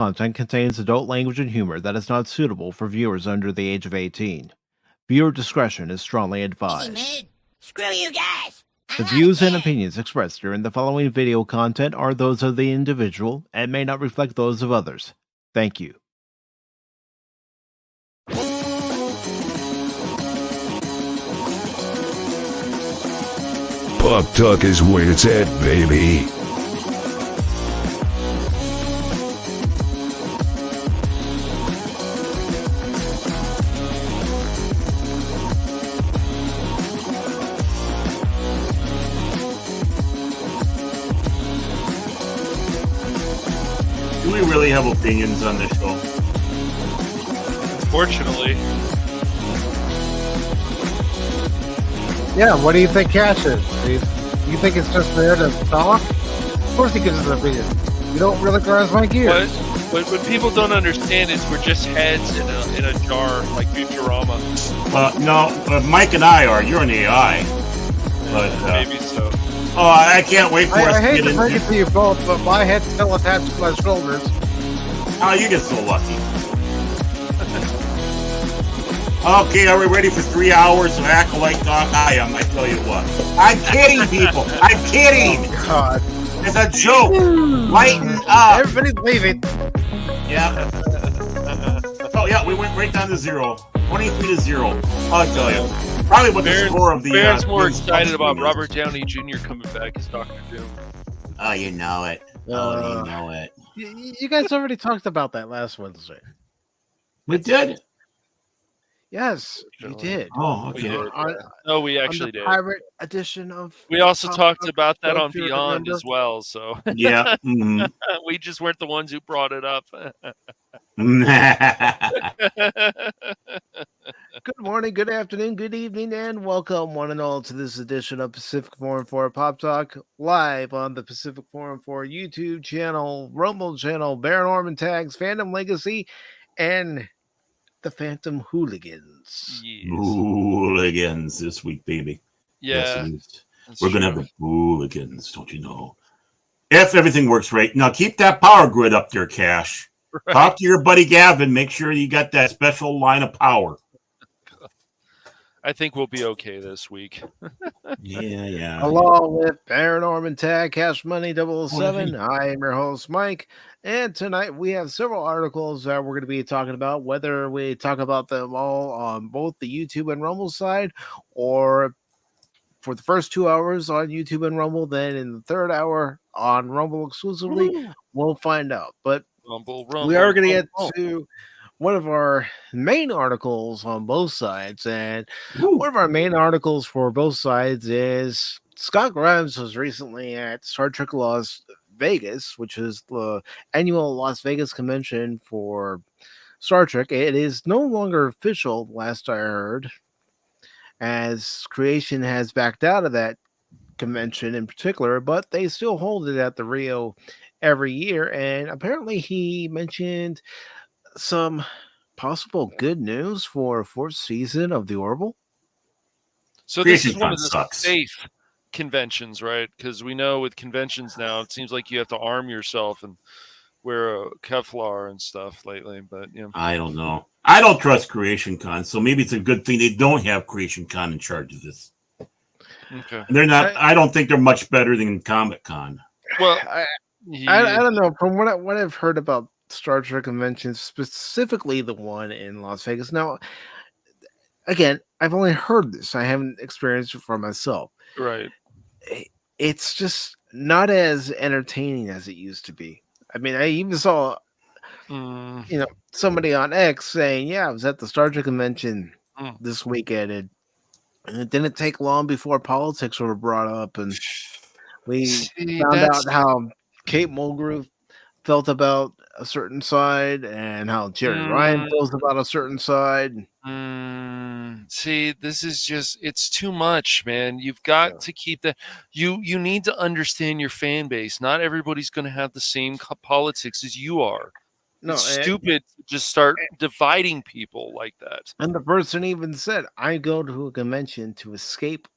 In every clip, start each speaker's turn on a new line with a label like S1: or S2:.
S1: Content contains adult language and humor that is not suitable for viewers under the age of 18. Viewer discretion is strongly advised.
S2: Man, screw you guys.
S1: The views and opinions expressed during the following video content are those of the individual and may not reflect those of others. Thank you.
S3: Pop Talk is where it's at, baby.
S4: Do we really have opinions on this show?
S5: Fortunately.
S6: Yeah, what do you think Cash is? Do you think it's just there to talk? Of course he gives us an opinion. You don't really grind my gears.
S5: What people don't understand is we're just heads in a jar, like Futurama.
S4: No, Mike and I are. You're an AI. But,
S5: maybe so.
S4: Oh, I can't wait for us
S6: I
S4: to
S6: hate
S4: get
S6: to break
S4: into...
S6: it to you both, but my head's still attached to my shoulders.
S4: Oh, you get so lucky. Okay, are we ready for 3 hours of acolyte talk? I am, I tell you what. I'm kidding, people. I'm kidding.
S6: Oh, God.
S4: It's a joke. Lighten up.
S6: Everybody's leaving.
S4: Yeah. Oh, yeah, we went right down to 0. 23 to 0. I'll tell you. Probably what the score of the...
S5: Baron's more excited about Robert Downey Jr. coming back as Dr. Doom.
S4: Oh, you know it. Oh, you know it.
S6: You guys already talked about that last Wednesday.
S4: We did?
S6: Yes, you did.
S4: Oh, okay.
S5: No, we actually did.
S6: Pirate edition of...
S5: We also talked about that on
S6: Don't you
S5: Beyond
S6: remember?
S5: as well, so...
S4: Yeah. Mm-hmm.
S5: We just weren't the ones who brought it up.
S1: Good morning, good afternoon, good evening, and welcome one and all to this edition of Pacific414 Pop Talk, live on the Pacific414 YouTube channel, Rumble channel, Baron Orman Tags, Phantom Legacy, and the Phantom Hooligans.
S5: Yes.
S4: Hooligans this week, baby.
S5: Yeah.
S4: Yes, we're going to have the hooligans, don't you know? If everything works right. Now, keep that power grid up there, Cash.
S5: Right.
S4: Talk to your buddy Gavin. Make sure you got that special line of power.
S5: I think we'll be okay this week.
S4: Yeah.
S1: Along with Baron Orman Tag, Cash Money 007, I am your host, Mike. And tonight we have several articles that we're going to be talking about, whether we talk about them all on both the YouTube and Rumble side, or for the first 2 hours on YouTube and Rumble, then in the third hour on Rumble exclusively. We'll find out. But
S5: Rumble,
S1: we are going to get to one of our main articles on both sides. And one of our main articles for both sides is Scott Grimes was recently at Star Trek Las Vegas, which is the annual Las Vegas convention for Star Trek. It is no longer official, last I heard, as Creation has backed out of that convention in particular, but they still hold it at the Rio every year. And apparently he mentioned some possible good news for a fourth season of the Orville.
S5: So this is one of the safe conventions, right? Because we know with conventions now, it seems like you have to arm yourself and wear a Kevlar and stuff lately. But
S4: I don't know. I don't trust Creation Con, so maybe it's a good thing they don't have Creation Con in charge of this.
S5: Okay.
S4: They're not. I don't think they're much better than Comic Con.
S5: Well,
S1: I don't know. From what I've heard about Star Trek conventions, specifically the one in Las Vegas. Now, again, I've only heard this. I haven't experienced it for myself.
S5: Right.
S1: It's just not as entertaining as it used to be. I mean, I even saw, somebody on X saying, "Yeah, I was at the Star Trek convention this weekend, and it didn't take long before politics were brought up, and we found out how Kate Mulgrew felt about a certain side and how Jerry Ryan feels about a certain side."
S5: See, this is just, it's too much, man. You've got to keep that. You need to understand your fan base. Not everybody's going to have the same politics as you are. No, it's stupid to just start dividing people like that.
S1: And the person even said, I go to a convention to escape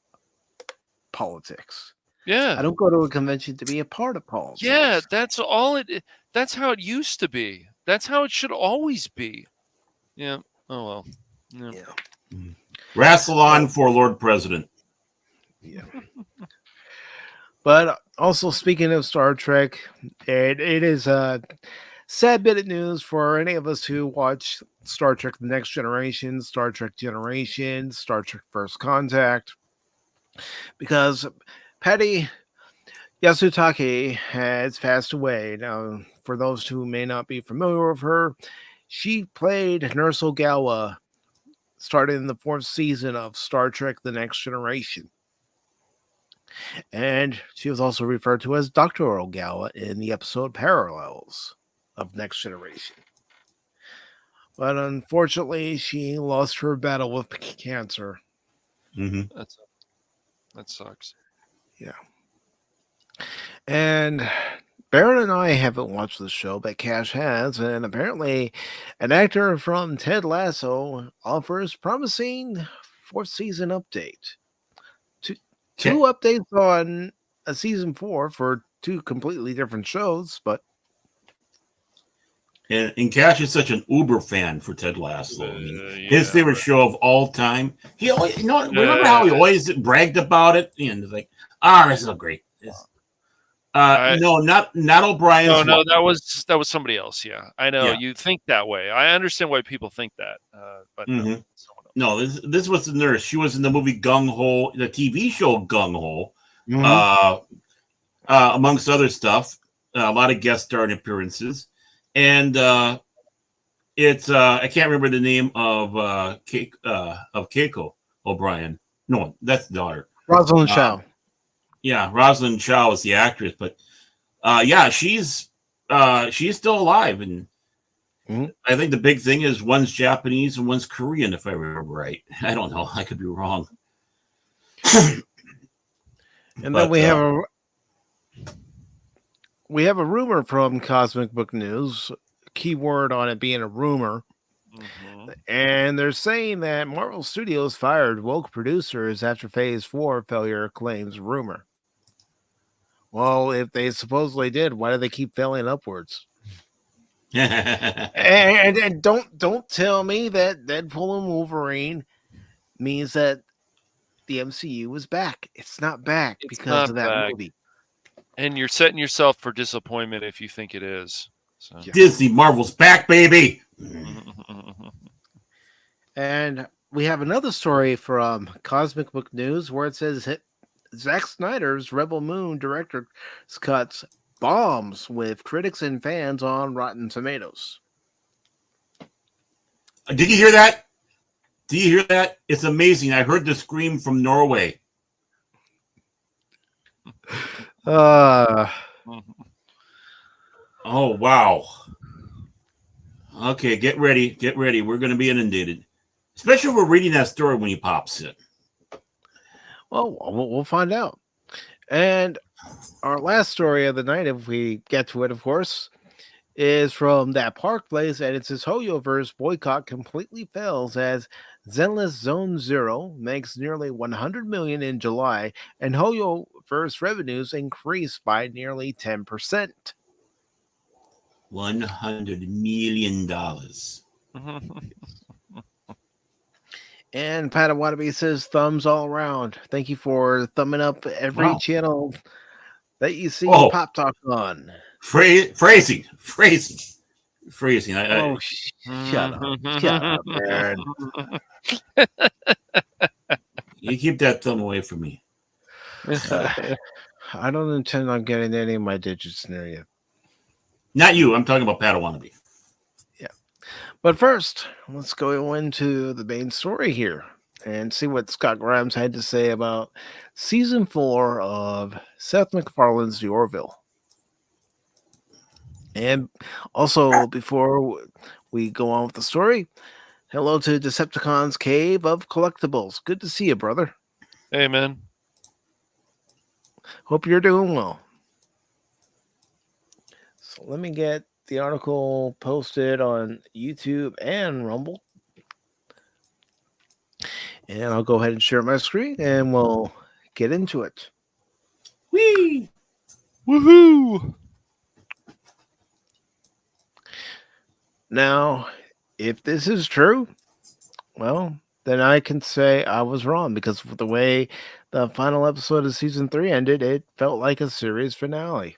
S1: politics.
S5: Yeah.
S1: I don't go to a convention to be a part of politics.
S5: Yeah, that's all it. That's how it used to be. That's how it should always be. Yeah. Oh well. Yeah.
S1: Yeah.
S4: Wrestle on for Lord President.
S1: Yeah. But also speaking of Star Trek, it is a sad bit of news for any of us who watch Star Trek The Next Generation, Star Trek Generations, Star Trek First Contact, because Patty Yasutake has passed away. Now, for those who may not be familiar with her, she played Nurse Ogawa started in the 4th season of Star Trek The Next Generation. And she was also referred to as Dr. Ogawa in the episode Parallels of Next Generation. But unfortunately, she lost her battle with cancer.
S4: Mm-hmm.
S5: That sucks.
S1: Yeah. And Baron and I haven't watched the show, but Cash has, and apparently an actor from Ted Lasso offers promising 4th season update. Two updates on a season 4 for 2 completely different shows, but
S4: and Cash is such an uber fan for Ted Lasso. I mean, his favorite show of all time. He always, remember how he always bragged about it? And it's like, this is so great. No, not O'Brien's.
S5: No, that was somebody else. Yeah, I know. Yeah. You think that way. I understand why people think that, but
S4: mm-hmm. No, this was the nurse. She was in the movie Gung Ho, the TV show Gung Ho, amongst other stuff. A lot of guest starring appearances, and it's I can't remember the name of Keiko O'Brien. No, that's the daughter.
S1: Rosalind Shaw.
S4: Yeah, Rosalind Shaw is the actress, but she's still alive, and I think the big thing is one's Japanese and one's Korean, if I remember right. I don't know. I could be wrong.
S1: And then we have a rumor from Cosmic Book News. Keyword on it being a rumor. Mm-hmm. And they're saying that Marvel Studios fired woke producers after Phase 4 failure, claims rumor. Well, if they supposedly did, why do they keep failing upwards? and don't tell me that Deadpool and Wolverine means that the MCU is back. It's not back because of that movie.
S5: And you're setting yourself for disappointment if you think it is. So.
S4: Disney, Marvel's back, baby.
S1: And we have another story from Cosmic Book News where it says Zack Snyder's Rebel Moon director's cuts bombs with critics and fans on Rotten Tomatoes.
S4: Did you hear that? Do you hear that? It's amazing. I heard the scream from Norway.
S1: Oh,
S4: wow. Okay, get ready. Get ready. We're going to be inundated. Especially if we're reading that story when he pops in.
S1: Well, we'll find out. And our last story of the night, if we get to it, of course, is from That Park Place, and it says Hoyoverse boycott completely fails as Zenless Zone Zero makes nearly $100 million in July, and Hoyoverse revenues increased by nearly 10%.
S4: $100 million.
S1: And Padawanabe says thumbs all around. Thank you for thumbing up every channel that you see Pop Talk on.
S4: Phrasing. Shut up, man. You keep that thumb away from me.
S1: I don't intend on getting any of my digits near you.
S4: Not you. I'm talking about Padawanabe.
S1: Yeah. But first, let's go into the main story here and see what Scott Grimes had to say about season 4 of Seth MacFarlane's The Orville. And also, before we go on with the story, hello to Decepticon's Cave of Collectibles. Good to see you, brother.
S5: Hey, man.
S1: Hope you're doing well. So let me get the article posted on YouTube and Rumble. And I'll go ahead and share my screen and we'll get into it.
S5: Woohoo!
S1: Now, if this is true, well, then I can say I was wrong because of the way the final episode of season 3 ended, it felt like a series finale.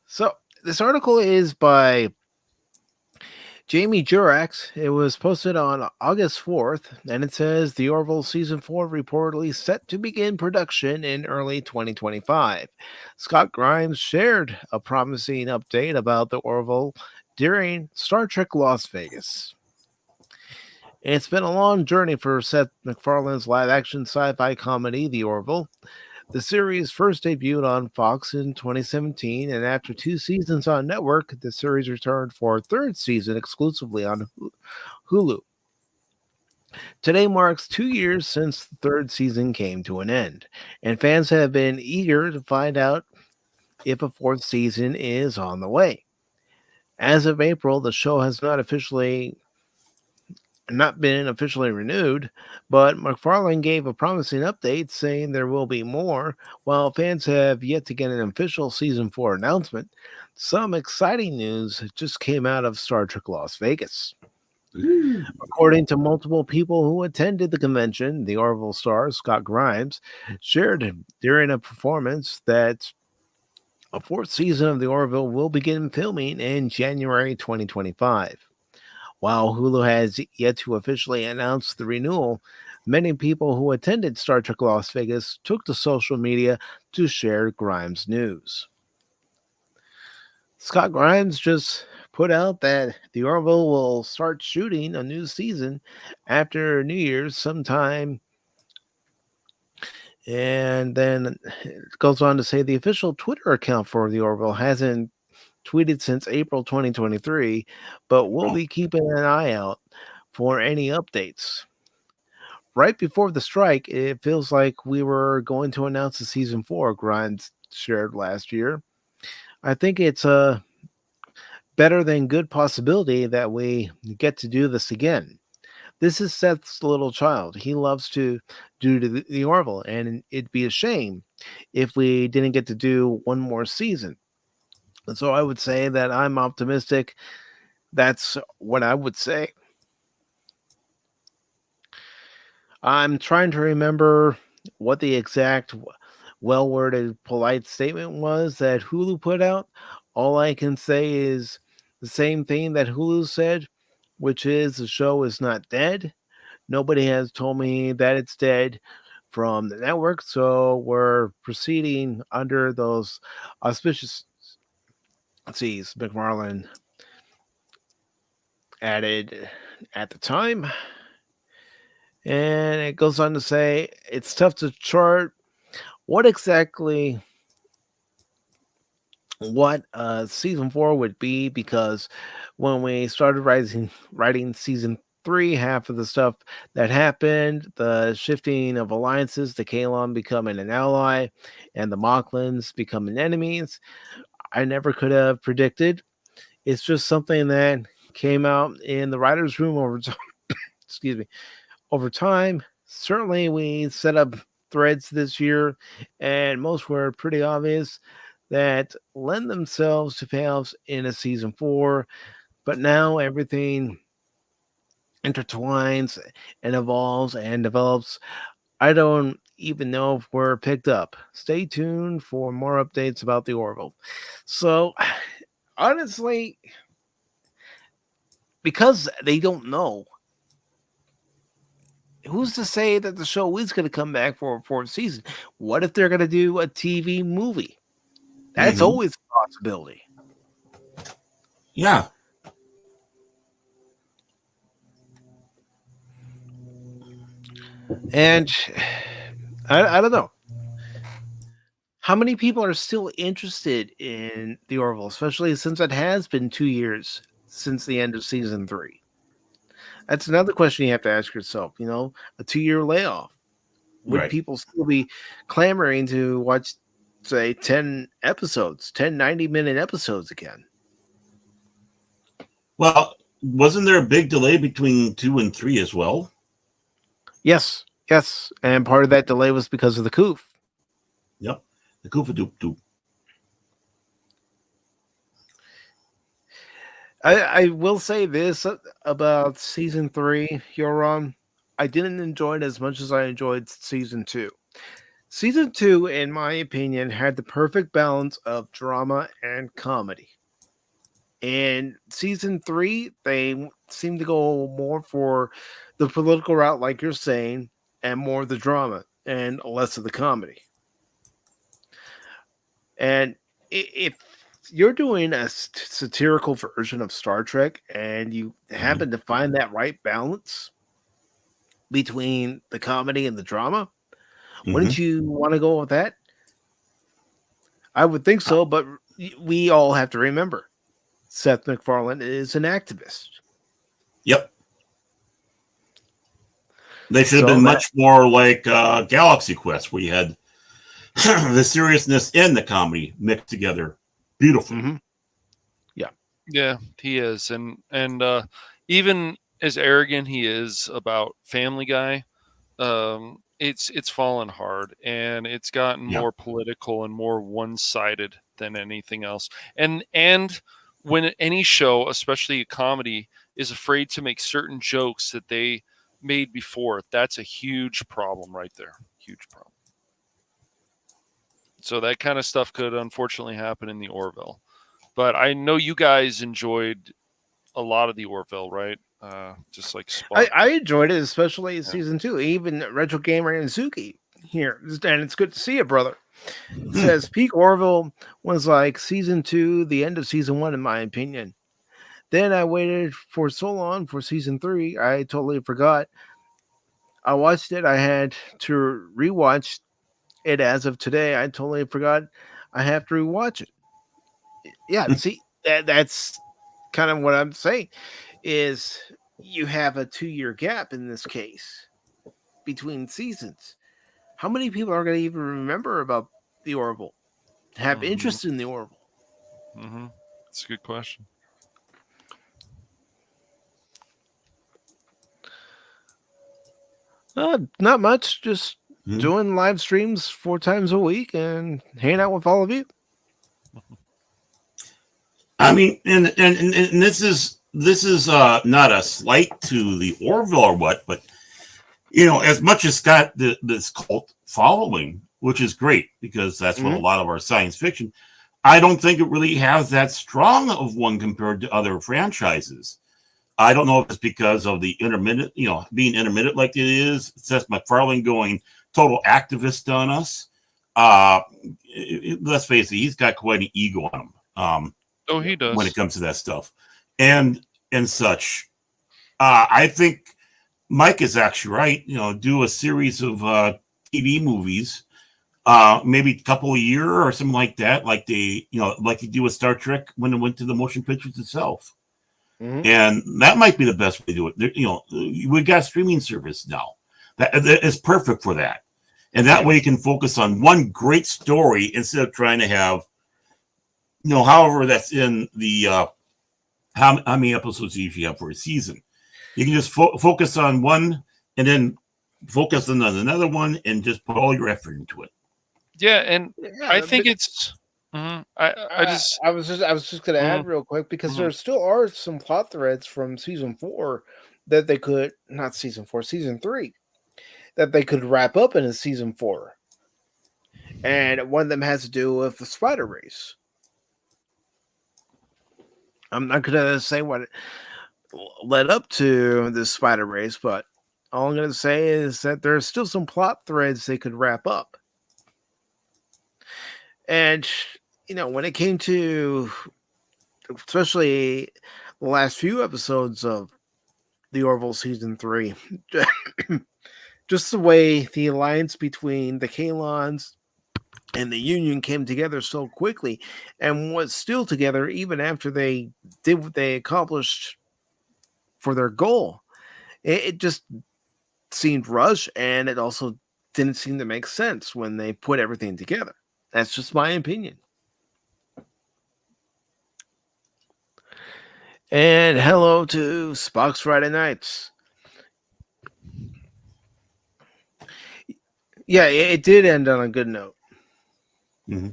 S1: So, this article is by Jamie Jurax. It was posted on August 4th, and it says the Orville Season 4 reportedly set to begin production in early 2025. Scott Grimes shared a promising update about the Orville during Star Trek Las Vegas. It's been a long journey for Seth MacFarlane's live-action sci-fi comedy, The Orville. The series first debuted on Fox in 2017, and after 2 seasons on network, the series returned for a 3rd season exclusively on Hulu. Today marks 2 years since the 3rd season came to an end, and fans have been eager to find out if a 4th season is on the way. As of April, the show has not been officially renewed, but MacFarlane gave a promising update saying there will be more. While fans have yet to get an official season 4 announcement, some exciting news just came out of Star Trek Las Vegas. According to multiple people who attended the convention, the Orville star Scott Grimes shared during a performance that a 4th season of the Orville will begin filming in January 2025. While Hulu has yet to officially announce the renewal, many people who attended Star Trek Las Vegas took to social media to share Grimes' news. Scott Grimes just put out that the Orville will start shooting a new season after New Year's sometime. And then it goes on to say the official Twitter account for the Orville hasn't tweeted since April 2023, but we'll be keeping an eye out for any updates. Right before the strike, it feels like we were going to announce the season 4, Grimes shared last year. I think it's a better than good possibility that we get to do this again. This is Seth's little child. He loves to do the Orville, and it'd be a shame if we didn't get to do one more season. So I would say that I'm optimistic. That's what I would say. I'm trying to remember what the exact well-worded, polite statement was that Hulu put out. All I can say is the same thing that Hulu said, which is the show is not dead. Nobody has told me that it's dead from the network, so we're proceeding under those auspicious. Let's see, MacFarlane added at the time. And it goes on to say, it's tough to chart what exactly season 4 would be, because when we started writing season 3, half of the stuff that happened, the shifting of alliances, the Kalon becoming an ally, and the Mocklins becoming enemies, I never could have predicted. It's just something that came out in the writer's room over time. Excuse me. Over time, certainly we set up threads this year, and most were pretty obvious that lend themselves to payoffs in a season 4. But now everything intertwines and evolves and develops. I don't even know if we're picked up. Stay tuned for more updates about the Orville. So, honestly, because they don't know, who's to say that the show is going to come back for a 4th season? What if they're going to do a TV movie? That's always a possibility.
S4: Yeah.
S1: And I don't know. How many people are still interested in the Orville, especially since it has been 2 years since the end of season 3? That's another question you have to ask yourself. A 2-year layoff. Would people still be clamoring to watch, say, 10 episodes, 10 90-minute episodes again?
S4: Well, wasn't there a big delay between 2 and 3 as well?
S1: Yes. And part of that delay was because of the coup.
S4: Yep. The Koopa Doop Doop.
S1: I will say this about season 3, Yoram. I didn't enjoy it as much as I enjoyed season 2. Season 2, in my opinion, had the perfect balance of drama and comedy. In season 3, they seem to go more for the political route, like you're saying, and more of the drama and less of the comedy. And if you're doing a satirical version of Star Trek and you
S4: Mhm.
S1: happen to find that right balance between the comedy and the drama, wouldn't
S4: Mhm.
S1: you want to go with that? I would think so, but we all have to remember Seth MacFarlane is an activist.
S4: Yep. They should have
S1: So
S4: been
S1: that
S4: much more like Galaxy Quest, where you had the seriousness and the comedy mixed together beautifully.
S1: mhm. Yeah.
S5: Yeah, he is, and even as arrogant he is about Family Guy, it's fallen hard, and it's gotten
S4: Yeah.
S5: more political and more one-sided than anything else. And when any show, especially a comedy, is afraid to make certain jokes that they made before, that's a huge problem right there. Huge problem. So that kind of stuff could unfortunately happen in the Orville. But I know you guys enjoyed a lot of the Orville, right? Just like Spock.
S1: I enjoyed it, especially in
S5: Yeah.
S1: season 2. Even Retro Gamer and Suki here, and it's good to see you, brother. It
S4: Hmm.
S1: says peak Orville was like season 2, the end of season 1, in my opinion. Then I waited for so long for season 3, I totally forgot. I watched it. I had to rewatch it as of today. I totally forgot. I have to rewatch it. Yeah, see, that's kind of what I'm saying. Is you have a 2-year gap in this case between seasons. How many people are going to even remember about the Orville? Have
S5: Mm-hmm.
S1: interest in the Orville?
S5: Mm-hmm. That's a good question.
S1: Not much. Just
S4: Hmm.
S1: doing live streams 4 times a week and hanging out with all of you.
S4: I mean, and this is not a slight to the Orville or what, but as much as got this cult following, which is great because that's what a
S1: Mm-hmm.
S4: lot of our science fiction. I don't think it really has that strong of one compared to other franchises. I don't know if it's because of the intermittent, being intermittent like it is. Seth MacFarlane going total activist on us. Uh, let's face it, he's got quite an ego on him.
S5: Oh, he
S4: When it
S5: does.
S4: comes to that stuff, and such. I think Mike is actually right. Do a series of TV movies, maybe a couple a year or something like that, like like you do with Star Trek when it went to the motion pictures itself.
S1: Mm-hmm.
S4: And that might be the best way to do it. We got streaming service now that is perfect for that, and that way you can focus on one great story instead of trying to have, however that's in the how many episodes do you usually have for a season. You can just focus on one and then focus on another one and just put all your effort into it.
S5: Yeah, and I
S1: Yeah,
S5: think
S1: but
S5: it's. Mhm. I just.
S1: I was just gonna add
S5: Mhm,
S1: real quick because
S5: mhm.
S1: there still are some plot threads from season 4 that they could not season 4, season 3 that they could wrap up in a season 4, and one of them has to do with the spider race. I'm not gonna say what it led up to the spider race, but all I'm gonna say is that there's still some plot threads they could wrap up. And when it came to especially the last few episodes of the Orville season 3, just the way the alliance between the Kalons and the Union came together so quickly and was still together even after they did what they accomplished for their goal. It just seemed rushed, and it also didn't seem to make sense when they put everything together. That's just my opinion. And hello to Spock's Friday Nights. Yeah, it did end on a good note.
S4: Mm-hmm.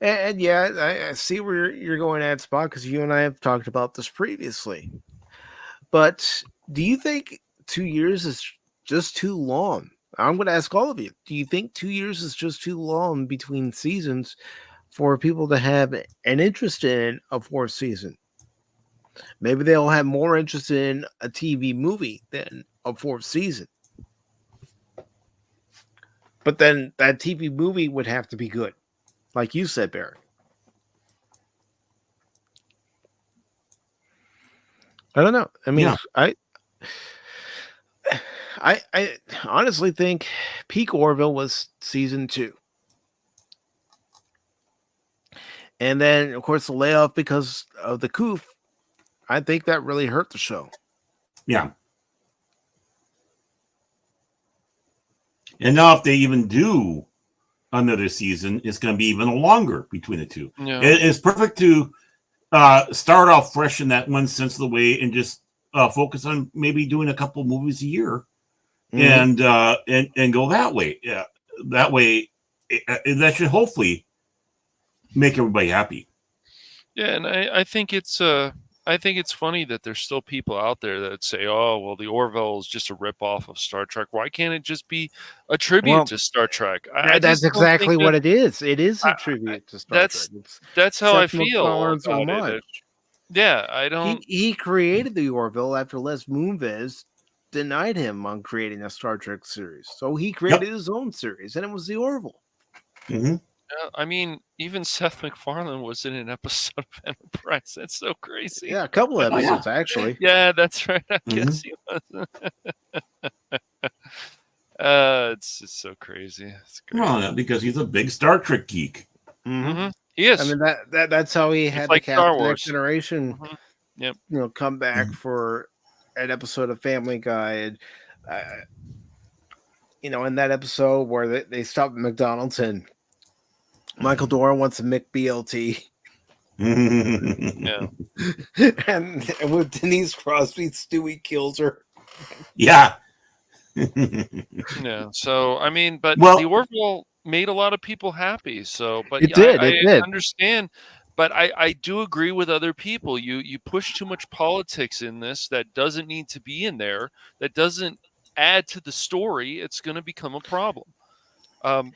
S1: And yeah, I see where you're going at, Spot, because you and I have talked about this previously. But do you think 2 years is just too long? I'm going to ask all of you. Do you think 2 years is just too long between seasons for people to have an interest in a fourth season? Maybe they'll have more interest in a TV movie than a fourth season. But then that TV movie would have to be good, like you said, Barry. I don't know. I mean,
S4: Yeah.
S1: I honestly think peak Orville was season 2. And then, of course, the layoff because of the coup, I think that really hurt the show.
S4: Yeah. And now if they even do another season, it's going to be even longer between the two.
S5: Yeah.
S4: It's perfect to start off fresh in that one sense of the way and just focus on maybe doing a couple movies a year and go that way. Yeah, that way that should hopefully make everybody happy.
S5: Yeah, and I think it's funny that there's still people out there that say, "Oh, well, the Orville is just a ripoff of Star Trek. Why can't it just be a tribute to Star Trek?"
S1: That's exactly what it is. It is a tribute to Star Trek.
S5: That's how I
S1: Seth
S5: feel
S1: MacFarlane's
S5: about
S1: homage.
S5: it. Yeah, I don't.
S1: He created the Orville after Les Moonves denied him on creating a Star Trek series. So he created his own series, and it was the Orville.
S4: Mm-hmm.
S5: I mean, even Seth MacFarlane was in an episode of Enterprise. That's so crazy.
S1: Yeah, a couple of episodes, actually.
S5: Yeah, that's right. I guess he was. It's just so crazy. It's great.
S4: No, because he's a big Star Trek geek.
S5: Mm-hmm. He is.
S1: I mean that's how he had
S5: like
S1: the
S5: Star
S1: cast
S5: Wars.
S1: Next Generation.
S5: Mm-hmm. Yep.
S1: Come back for an episode of Family Guy, and in that episode where they stop at McDonald's and Michael Dora wants a McBLT.
S5: Yeah.
S1: and with Denise Crosby, Stewie kills her.
S4: Yeah.
S5: Yeah. So I mean, but the Orville made a lot of people happy. So, but
S1: it did.
S5: I understand. But I do agree with other people. You push too much politics in this that doesn't need to be in there. That doesn't add to the story. It's going to become a problem.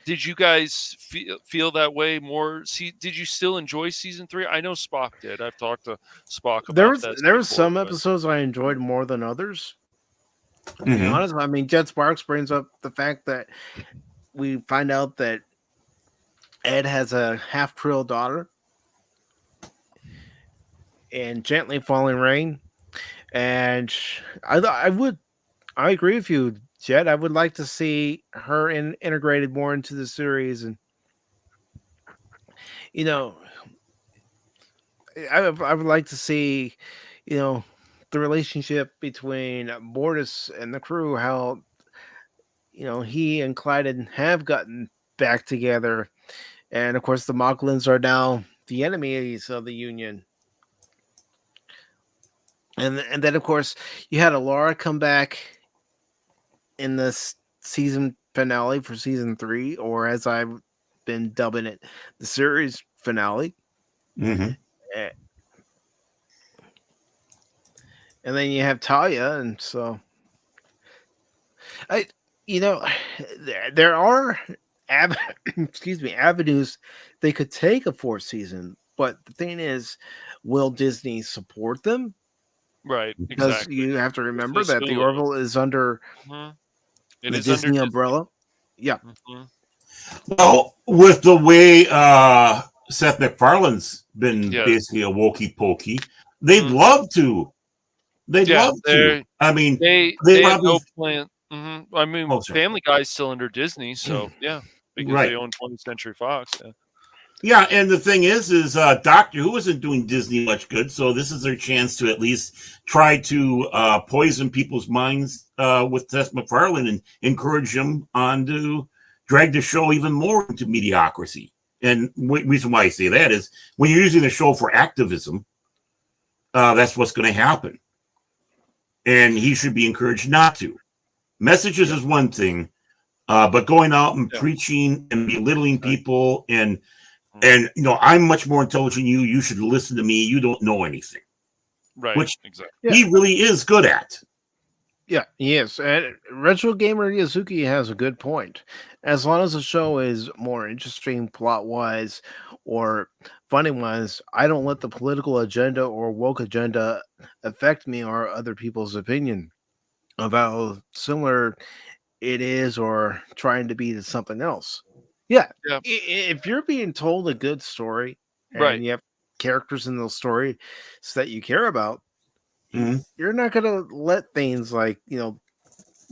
S5: Did you guys feel that way more? Did you still enjoy season 3? I know Spock did. I've talked to Spock about that.
S1: There was some episodes I enjoyed more than others. To be honest, I mean, Jet Sparks brings up the fact that we find out that Ed has a half Krill daughter in Gently Falling Rain, and I agree with you, Jet. I would like to see her integrated more into the series, and I would like to see, the relationship between Bortus and the crew, how he and Clyden have gotten back together, and of course the Mocklins are now the enemies of the Union. And then, of course, you had Alara come back in this season finale for season 3, or as I've been dubbing it, the series finale.
S4: Mm-hmm.
S1: And then you have Talia, and so there are avenues they could take a 4th season, but the thing is, will Disney support them?
S5: Right,
S1: because
S5: exactly.
S1: you have to remember that the Orville is under the Disney umbrella. Yeah.
S4: Well, with the way Seth MacFarlane's been basically a wokey pokey, they'd love to. They'd love to. I mean,
S5: they have no plan. I mean, Family Guy's still under Disney, so yeah, because they own 20th Century Fox. Yeah.
S4: Yeah, and the thing is Doctor Who isn't doing Disney much good, so this is their chance to at least try to poison people's minds with Seth MacFarlane and encourage them on to drag the show even more into mediocrity. And reason why I say that is when you're using the show for activism, that's what's going to happen. And he should be encouraged not to. Messages is one thing, but going out and preaching and belittling people and And I'm much more intelligent than you. You should listen to me. You don't know anything,
S5: Right.
S4: which
S5: Exactly.
S4: he really is good at.
S1: Yeah, yes. And Retro Gamer Yazuki has a good point. As long as the show is more interesting plot wise or funny wise, I don't let the political agenda or woke agenda affect me or other people's opinion of how similar it is or trying to be to something else. Yeah,
S5: Yeah.
S1: if you're being told a good story
S5: Right.
S1: and you have characters in those stories that you care about,
S4: Mhm.
S1: you're not gonna let things like a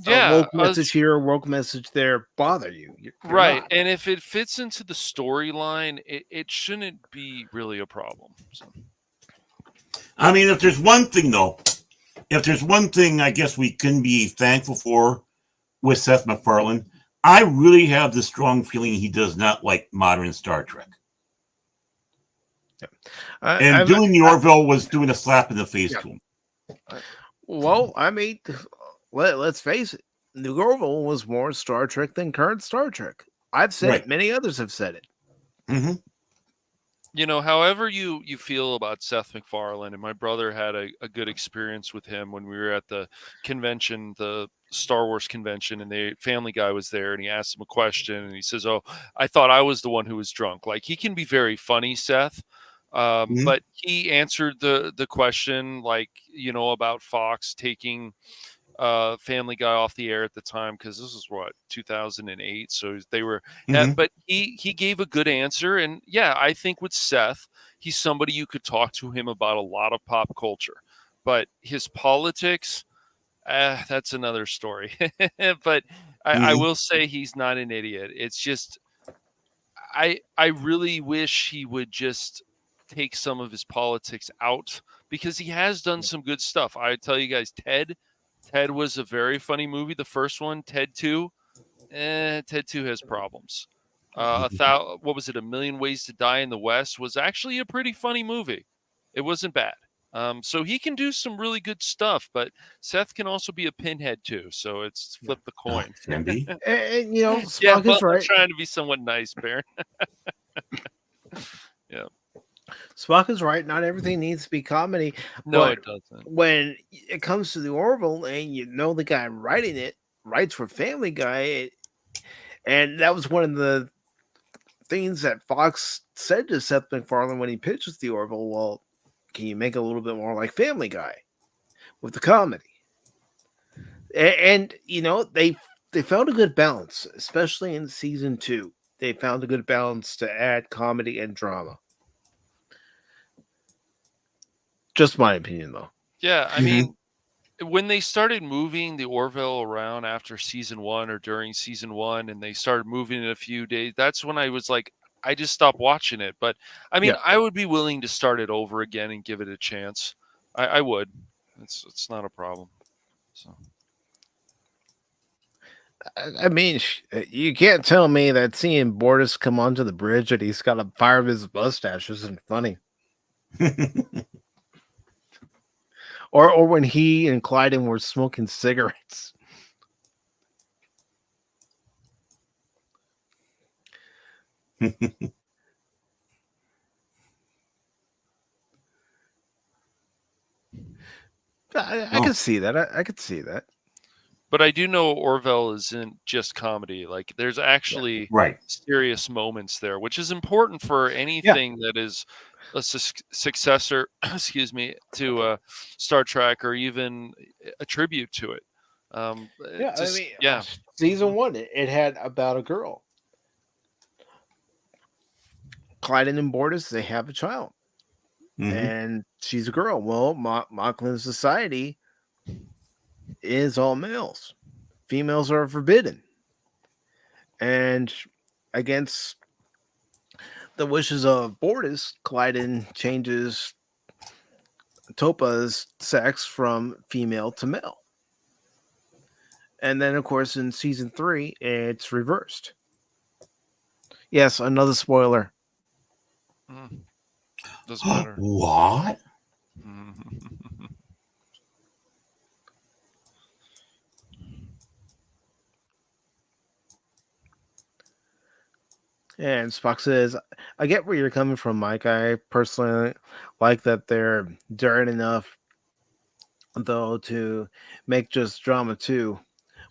S5: Yeah.
S1: woke message here, a woke message there bother you. You're
S5: Right.
S1: not.
S5: And if it fits into the storyline, it shouldn't be really a problem. So.
S4: I mean, if there's one thing, though, I guess we can be thankful for with Seth MacFarlane, I really have the strong feeling he does not like modern Star Trek. And doing the Orville was doing a slap in the face to him.
S1: Well, I mean, let's face it. New Orville was more Star Trek than current Star Trek. I've said it. Many others have said it.
S4: Mm-hmm.
S5: However you feel about Seth MacFarlane, and my brother had a good experience with him when we were at the convention, the Star Wars convention, and the Family Guy was there, and he asked him a question, and he says, "Oh, I thought I was the one who was drunk." Like, he can be very funny, Seth, but he answered the question, like, about Fox taking Family Guy off the air at the time, because this is what, 2008, so they were but he gave a good answer. And yeah, I think with Seth, he's somebody you could talk to him about a lot of pop culture, but his politics, that's another story. But I will say he's not an idiot. It's just I really wish he would just take some of his politics out, because he has done some good stuff. I tell you guys, Ted was a very funny movie. The first one, Ted 2, Ted 2 has problems. What was it? A Million Ways to Die in the West was actually a pretty funny movie. It wasn't bad. So he can do some really good stuff, but Seth can also be a pinhead too. So it's flip the coin.
S4: Can be.
S1: And
S5: Yeah,
S1: Spock
S5: well,
S1: is
S5: I'm
S1: right.
S5: trying to be somewhat nice, Baron. Yeah.
S1: Spock is right. Not everything needs to be comedy.
S5: No,
S1: but
S5: it doesn't.
S1: when it comes to the Orville, and the guy writing it writes for Family Guy, and that was one of the things that Fox said to Seth MacFarlane when he pitches the Orville. Well, can you make it a little bit more like Family Guy with the comedy? And they found a good balance, especially in season 2. They found a good balance to add comedy and drama. Just my opinion, though.
S5: Yeah, I mean, when they started moving the Orville around after season 1 or during season 1, and they started moving in a few days, that's when I was like, I just stopped watching it. But I mean, I would be willing to start it over again and give it a chance. I would. It's not a problem. So.
S1: I mean, you can't tell me that seeing Bortus come onto the bridge and he's got to fire up his mustache isn't funny. or when he and Clyden were smoking cigarettes. I could see that. I could see that.
S5: But I do know Orville isn't just comedy. Like, there's actually serious moments there, which is important for anything that is a successor, excuse me, to Star Trek, or even a tribute to it.
S1: Season 1, it had about a girl. Clyden and Bortus, they have a child. And she's a girl. Well, Moclan society is all males. Females are forbidden. And against the wishes of Bortus, Clyden changes Topa's sex from female to male. And then, of course, in season 3, it's reversed. Yes, another spoiler.
S5: Doesn't matter.
S4: What?
S1: And Spock says, I get where you're coming from, Mike. I personally like that they're daring enough, though, to make just drama too.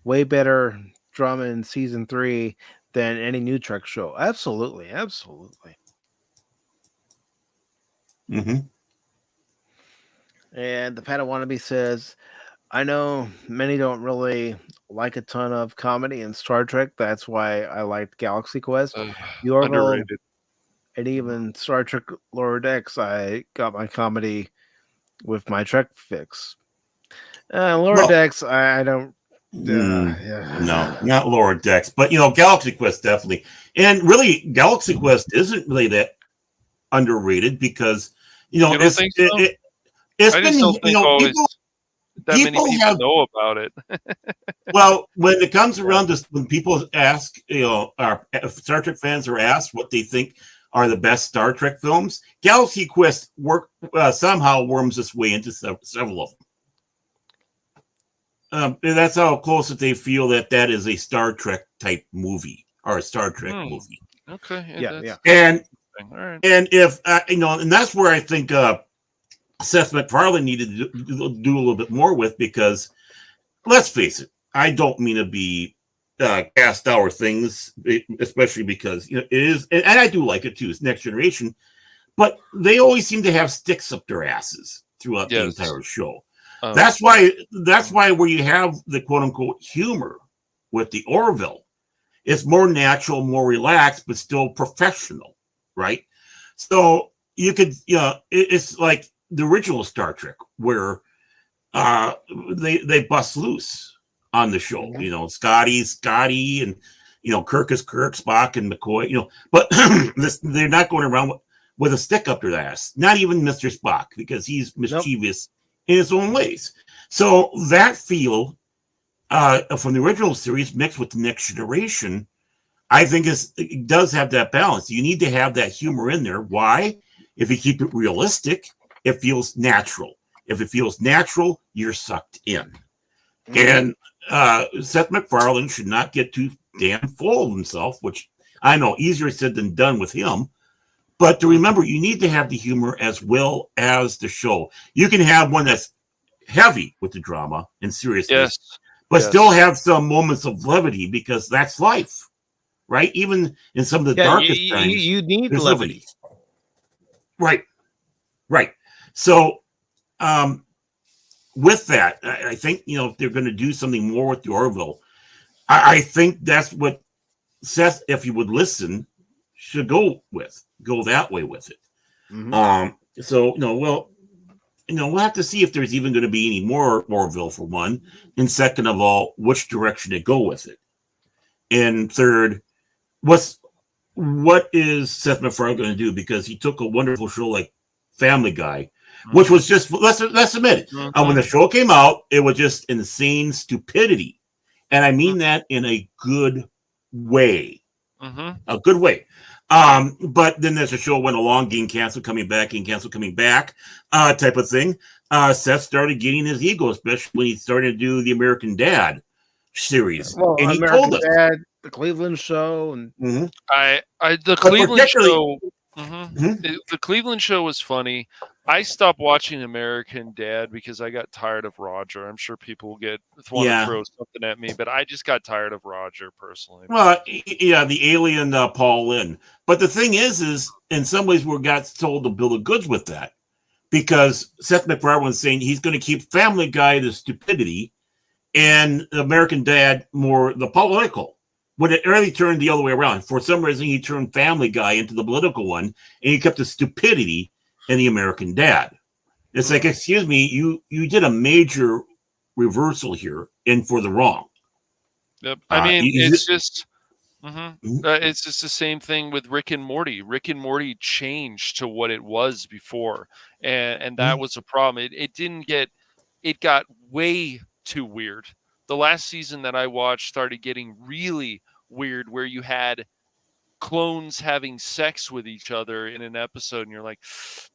S1: Way better drama in season 3 than any new Trek show. Absolutely, absolutely.
S4: Mm-hmm.
S1: And the Padawannabe says, I know many don't really like a ton of comedy in Star Trek. That's why I liked Galaxy Quest.
S5: Uh,
S1: The Orville
S5: underrated.
S1: and even Star Trek Lower Decks, I got my comedy with my Trek fix. Lower
S4: Well,
S1: Decks, I don't.
S4: no,
S1: Yeah.
S4: not Lower Decks, but Galaxy Quest definitely, and really, Galaxy Quest isn't really that underrated because
S5: You don't think so?
S4: it's
S5: I
S4: been
S5: just don't think always that many
S4: people
S5: people
S4: have.
S5: know about it.
S4: Well, when it comes around to when people ask, our Star Trek fans are asked what they think are the best Star Trek films, Galaxy Quest somehow worms its way into several of them. And that's how close that they feel that is a Star Trek type movie or a Star Trek movie.
S5: Okay.
S1: Yeah.
S4: And
S5: all right.
S4: and if and that's where I think Seth MacFarlane needed to do a little bit more with, because let's face it, I don't mean to be cast our things, especially because it is, and I do like it too. It's Next Generation, but they always seem to have sticks up their asses throughout the entire show. That's why where you have the quote unquote humor with the Orville, it's more natural, more relaxed, but still professional, right? So you could, it's like the original Star Trek where they bust loose on the show.
S1: Mm-hmm.
S4: Scotty, and Kirk is Kirk, Spock and McCoy. But they're not going around with a stick up their ass. Not even Mr. Spock, because he's mischievous in his own ways. So that feel from the original series mixed with the Next Generation, I think it does have that balance. You need to have that humor in there. Why? If you keep it realistic, it feels natural. If it feels natural, you're sucked in. Mm-hmm. And Seth MacFarlane should not get too damn full of himself, which I know easier said than done with him. But to remember, you need to have the humor as well as the show. You can have one that's heavy with the drama and seriousness, but still have some moments of levity, because that's life, right? Even in some of the darkest times,
S1: you need levity.
S4: Right. So, with that, I think if they're going to do something more with the Orville, I think that's what Seth, if he would listen, should go that way with it. Mm-hmm. So we'll have to see if there's even going to be any more Orville, for one, and second of all, which direction to go with it, and third, what is Seth MacFarlane going to do, because he took a wonderful show like Family Guy, which was just, let's admit it, when the show came out, it was just insane stupidity, and I mean that in a good way. A good way. But then as the show went along, getting canceled, coming back, type of thing, Seth started getting his ego, especially when he started to do the American Dad series.
S1: Well,
S4: and he
S1: American
S4: told us,
S1: Dad, the Cleveland Show, and
S5: the Cleveland Show. The Cleveland Show was funny. I stopped watching American Dad because I got tired of Roger. I'm sure people will want to throw something at me, but I just got tired of Roger personally.
S4: Well, yeah, the alien Paul Lynn. But the thing is in some ways we got told the bill of goods with that, because Seth MacFarlane was saying he's going to keep Family Guy the stupidity and American Dad more the political. When it really turned the other way around. For some reason, he turned Family Guy into the political one, and he kept the stupidity in the American Dad. It's like, excuse me, you did a major reversal here, and for the wrong.
S5: Yep. I mean, it's just it's just the same thing with Rick and Morty. Rick and Morty changed to what it was before, and that was a problem. It got way too weird. The last season that I watched started getting really weird, where you had clones having sex with each other in an episode, and you're like,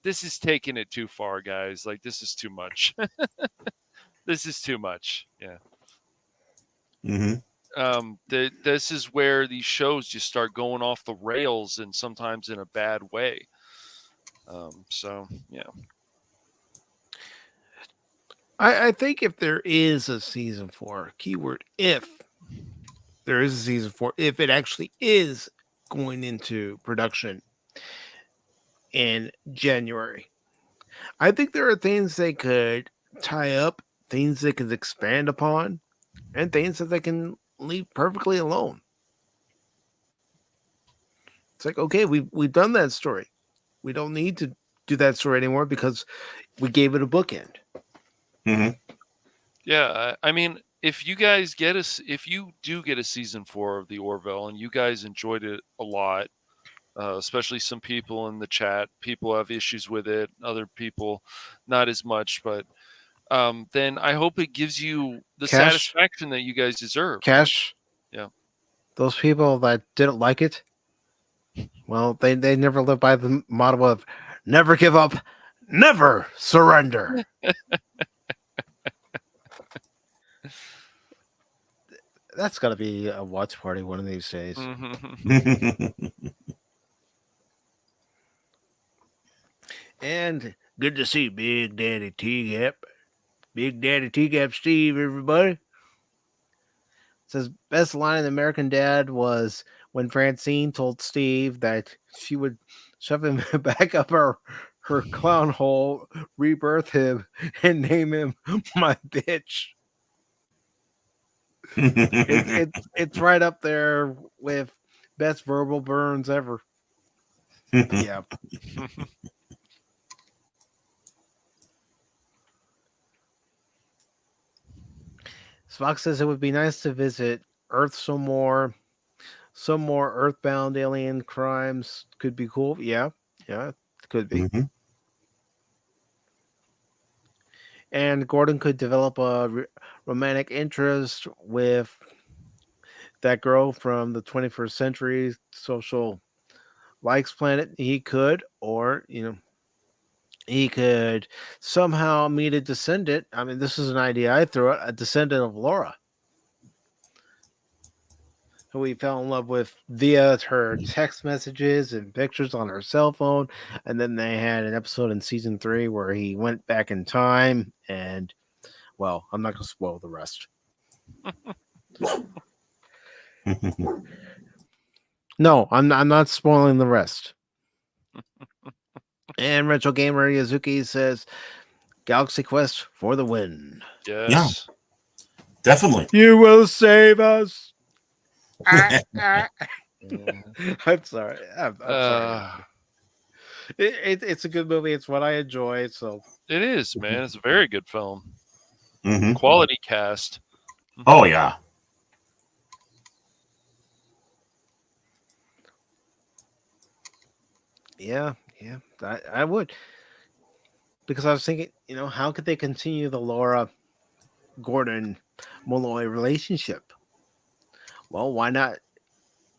S5: this is taking it too far, guys. Like, this is too much. This is too much. Yeah.
S4: Mm-hmm.
S5: this is where these shows just start going off the rails, and sometimes in a bad way. So yeah.
S1: I think if there is a season 4, keyword if there is a season 4, if it actually is going into production in January, I think there are things they could tie up, things they could expand upon, and things that they can leave perfectly alone. It's like, okay, we've done that story. We don't need to do that story anymore because we gave it a bookend.
S4: Mm-hmm.
S5: Yeah, I mean, if you guys if you do get a season 4 of the Orville and you guys enjoyed it a lot, especially some people in the chat, people have issues with it, other people not as much, but then I hope it gives you the satisfaction that you guys deserve.
S1: Cash.
S5: Yeah.
S1: Those people that didn't like it, well, they never lived by the motto of never give up, never surrender. That's got to be a watch party one of these days. And good to see Big Daddy T-Gap. Big Daddy T-Gap Steve, everybody. Says best line in American Dad was when Francine told Steve that she would shove him back up her clown hole, rebirth him, and name him my bitch. It's right up there with best verbal burns ever. Yeah. Spock says it would be nice to visit Earth some more Earthbound alien crimes could be cool. Yeah, it could be.
S4: Mm-hmm.
S1: And Gordon could develop a romantic interest with that girl from the 21st century social likes planet. He could, or he could somehow meet a descendant. I mean, this is an idea I threw out, a descendant of Laura, who he fell in love with via her text messages and pictures on her cell phone. And then they had an episode in season 3 where he went back in time. And, well, I'm not going to spoil the rest. No, I'm not spoiling the rest. And Retro Gamer Yazuki says, Galaxy Quest for the win.
S5: Yes.
S4: Yeah, definitely.
S1: You will save us. I'm sorry. I'm sorry. It's a good movie. It's what I enjoy. So
S5: it is, man. It's a very good film.
S4: Mm-hmm.
S5: Quality cast.
S4: Oh yeah.
S1: Yeah. I would, because I was thinking, how could they continue the Laura Gordon Malloy relationship? Well, why not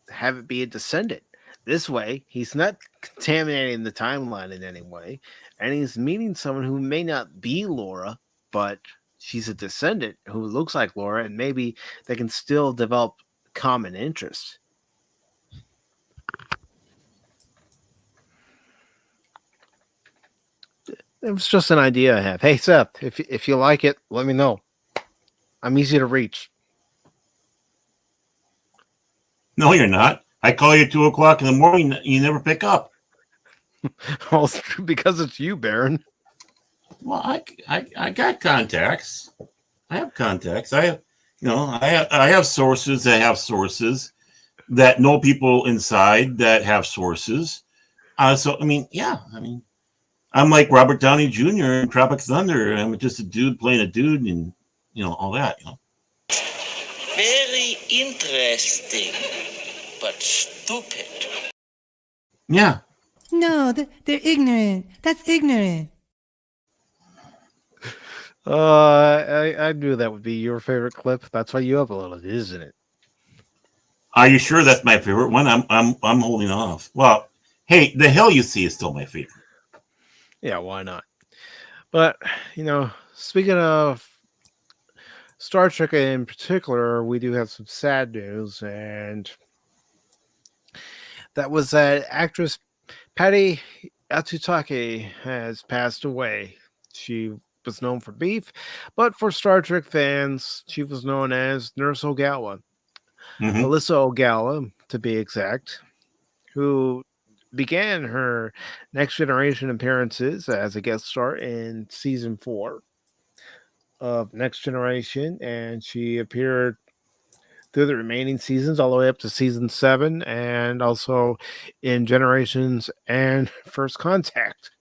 S1: have it be a descendant? This way, he's not contaminating the timeline in any way, and he's meeting someone who may not be Laura, but she's a descendant who looks like Laura, and maybe they can still develop common interests. It was just an idea I have. Hey, Seth, if you like it, let me know. I'm easy to reach.
S4: No, you're not. I call you at 2:00 in the morning. You never pick up.
S1: Well, it's true because it's you, Baron.
S4: Well, I got contacts. I have contacts. I have sources that have sources that know people inside that have sources. So I mean, yeah. I mean, I'm like Robert Downey Jr. in Tropic Thunder. I'm just a dude playing a dude, and all that.
S2: Very interesting, but stupid.
S4: Yeah.
S7: No, they're ignorant. That's ignorant.
S1: I knew that would be your favorite clip. That's why you uploaded it, isn't it?
S4: Are you sure that's my favorite one? I'm holding off. Well, hey, The Hell You See is still my favorite.
S1: Yeah, why not? But speaking of Star Trek in particular, we do have some sad news, and that was that actress Patty Atsutake has passed away. She was known for Beef, but for Star Trek fans, she was known as Nurse Ogawa.
S4: Hmm.
S1: Alyssa Ogawa, to be exact, who began her Next Generation appearances as a guest star in season 4 of Next Generation, and she appeared through the remaining seasons all the way up to season 7, and also in Generations and First Contact.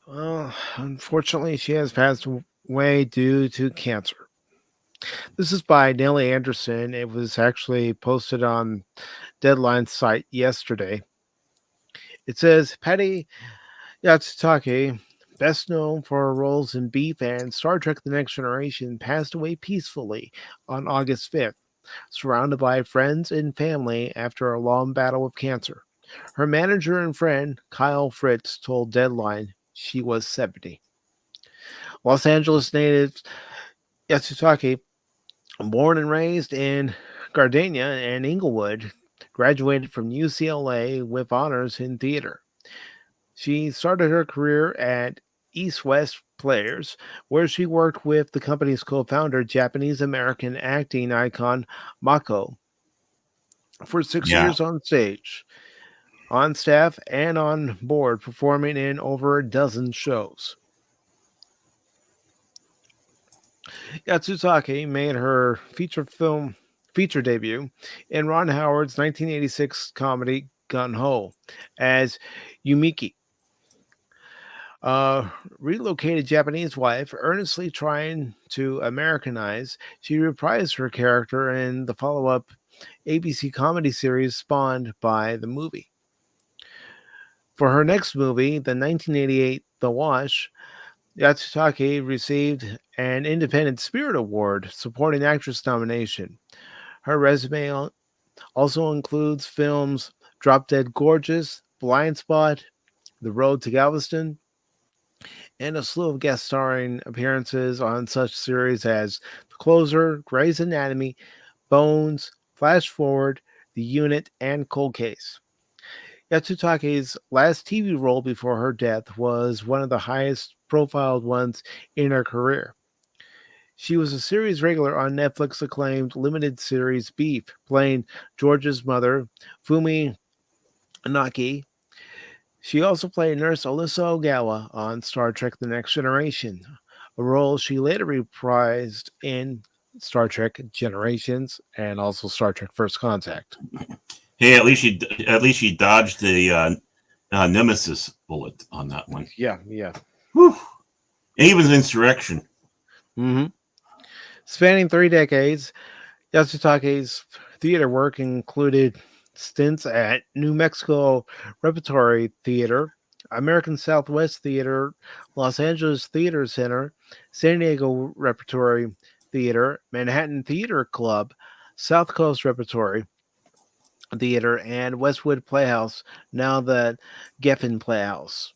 S1: Well, unfortunately, she has passed away due to cancer. This is by Nellie Anderson. It was actually posted on Deadline's site yesterday. It says Patty Yatsutake, best known for her roles in Beef and Star Trek The Next Generation, passed away peacefully on August 5th, surrounded by friends and family after a long battle with cancer. Her manager and friend, Kyle Fritz, told Deadline she was 70. Los Angeles native Yatsutake, born and raised in Gardenia and Inglewood, graduated from UCLA with honors in theater. She started her career at East West Players, where she worked with the company's co founder, Japanese American acting icon Mako, for 6 years on stage, on staff, and on board, performing in over a dozen shows. Yatsutake made her feature debut in Ron Howard's 1986 comedy Gun Ho as Yumiki, a relocated Japanese wife earnestly trying to Americanize. She reprised her character in the follow up ABC comedy series spawned by the movie. For her next movie, the 1988 The Wash, Yatsutake received an Independent Spirit Award Supporting Actress nomination. Her resume also includes films Drop Dead Gorgeous, Blind Spot, The Road to Galveston, and a slew of guest starring appearances on such series as The Closer, Grey's Anatomy, Bones, Flash Forward, The Unit, and Cold Case. Yatsutake's last TV role before her death was one of the highest profiled ones in her career. She was a series regular on Netflix acclaimed limited series Beef, playing George's mother, Fumi Anaki. She also played Nurse Alyssa Ogawa on Star Trek The Next Generation, a role she later reprised in Star Trek Generations and also Star Trek First Contact.
S4: Hey, at least she dodged the Nemesis bullet on that one.
S1: Yeah.
S4: Whew. And even Insurrection.
S1: Mm-hmm. Spanning 3 decades, Yatsutake's theater work included stints at New Mexico Repertory Theater, American Southwest Theater, Los Angeles Theater Center, San Diego Repertory Theater, Manhattan Theater Club, South Coast Repertory Theater, and Westwood Playhouse, now the Geffen Playhouse.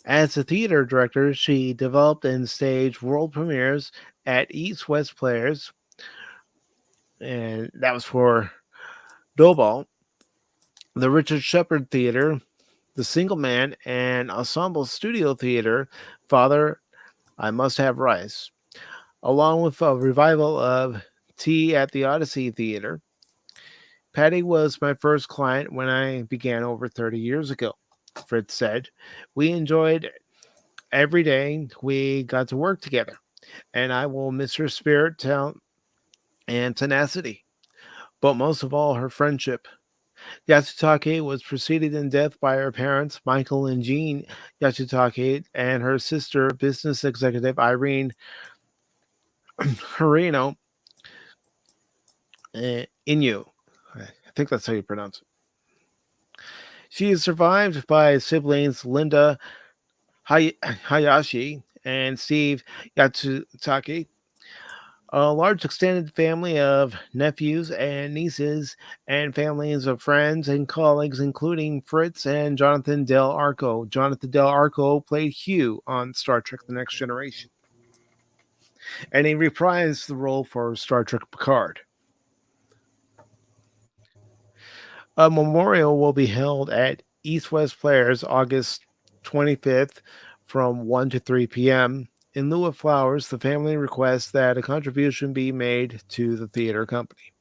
S1: As a theater director, she developed and staged world premieres at East West Players, and that was for Dobal, the Richard Shepard Theater, the Single Man, and Ensemble Studio Theater, Father, I Must Have Rice, along with a revival of Tea at the Odyssey Theater. Patty was my first client when I began over 30 years ago, Fritz said. We enjoyed every day we got to work together, and I will miss her spirit, talent, and tenacity, but most of all, her friendship. Yatsutake was preceded in death by her parents, Michael and Jean Yatsutake, and her sister, business executive Irene Harino Inu. I think that's how you pronounce it. She is survived by siblings Linda Hayashi and Steve Yatsutake. A large extended family of nephews and nieces, and families of friends and colleagues, including Fritz and Jonathan Del Arco. Jonathan Del Arco played Hugh on Star Trek The Next Generation, and he reprised the role for Star Trek Picard. A memorial will be held at East West Players August 25th from 1 to 3 p.m. In lieu of flowers, the family requests that a contribution be made to the theater company.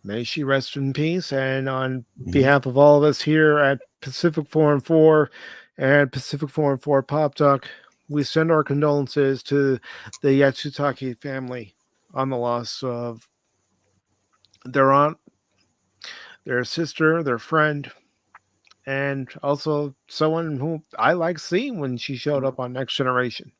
S1: May she rest in peace. And on behalf of all of us here at Pacific414 and Pacific414 Pop Talk, we send our condolences to the Yatsutake family on the loss of their aunt, their sister, their friend, and also someone who I like seeing when she showed up on Next Generation.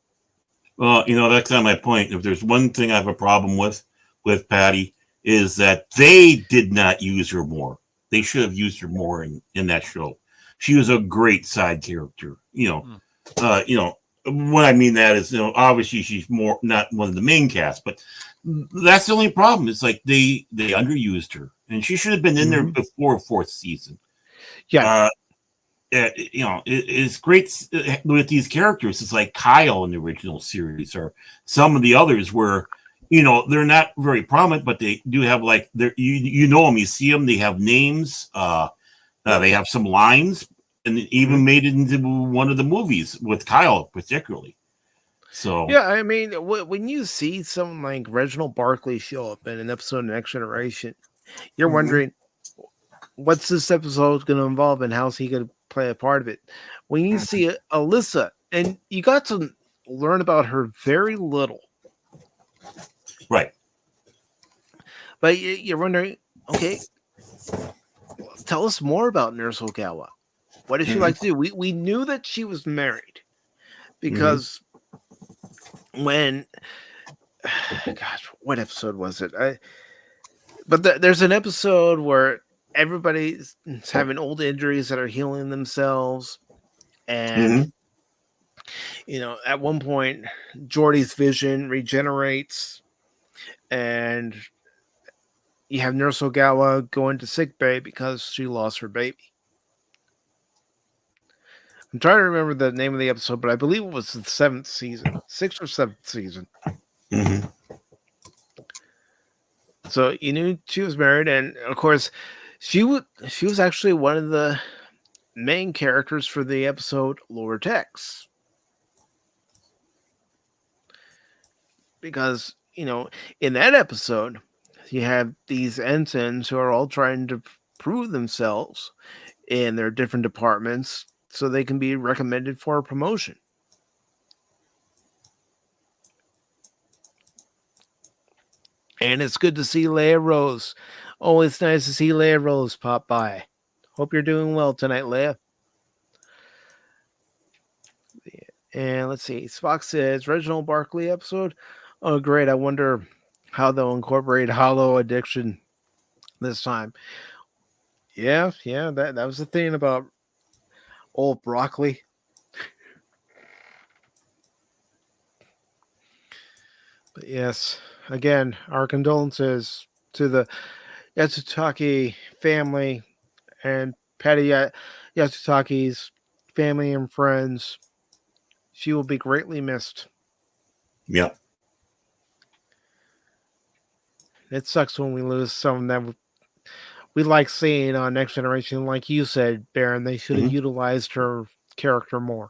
S4: Well, that's not my point. If there's one thing I have a problem with Patty, is that they did not use her more. They should have used her more in that show. She was a great side character. What I mean that is, obviously she's more not one of the main cast, but that's the only problem. It's like they underused her, and she should have been in there before fourth season.
S1: Yeah.
S4: It's great with these characters. It's like Kyle in the original series, or some of the others where, they're not very prominent, but they do have like them. You see them. They have names. They have some lines, and even made it into one of the movies with Kyle, particularly. So
S1: yeah, I mean, when you see someone like Reginald Barkley show up in an episode of Next Generation, you're wondering, what's this episode going to involve, and how's he going to play a part of it? When you see Alyssa, and you got to learn about her very little.
S4: Right.
S1: But you're wondering, okay, tell us more about Nurse Ogawa. What did she like to do? We knew that she was married because when, gosh, what episode was it? There's an episode where everybody's having old injuries that are healing themselves. And, at one point, Geordi's vision regenerates. And you have Nurse Ogawa go into sickbay because she lost her baby. I'm trying to remember the name of the episode, but I believe it was the 7th season, 6th or 7th season. So you knew she was married, and of course, she was actually one of the main characters for the episode Lower Decks. Because, in that episode, you have these ensigns who are all trying to prove themselves in their different departments so they can be recommended for a promotion. And it's good to see Leia Rose. Always nice to see Leia Rose pop by. Hope you're doing well tonight, Leia. And let's see. Spock says, Reginald Barkley episode. Oh, great. I wonder how they'll incorporate hollow addiction this time. Yeah, that was the thing about old broccoli. But yes, again, our condolences to the Yatsutake family and Patty Yatsutake's family and friends. She will be greatly missed.
S4: Yep.
S1: It sucks when we lose someone that we like seeing on Next Generation. Like you said, Baron, they should have utilized her character more.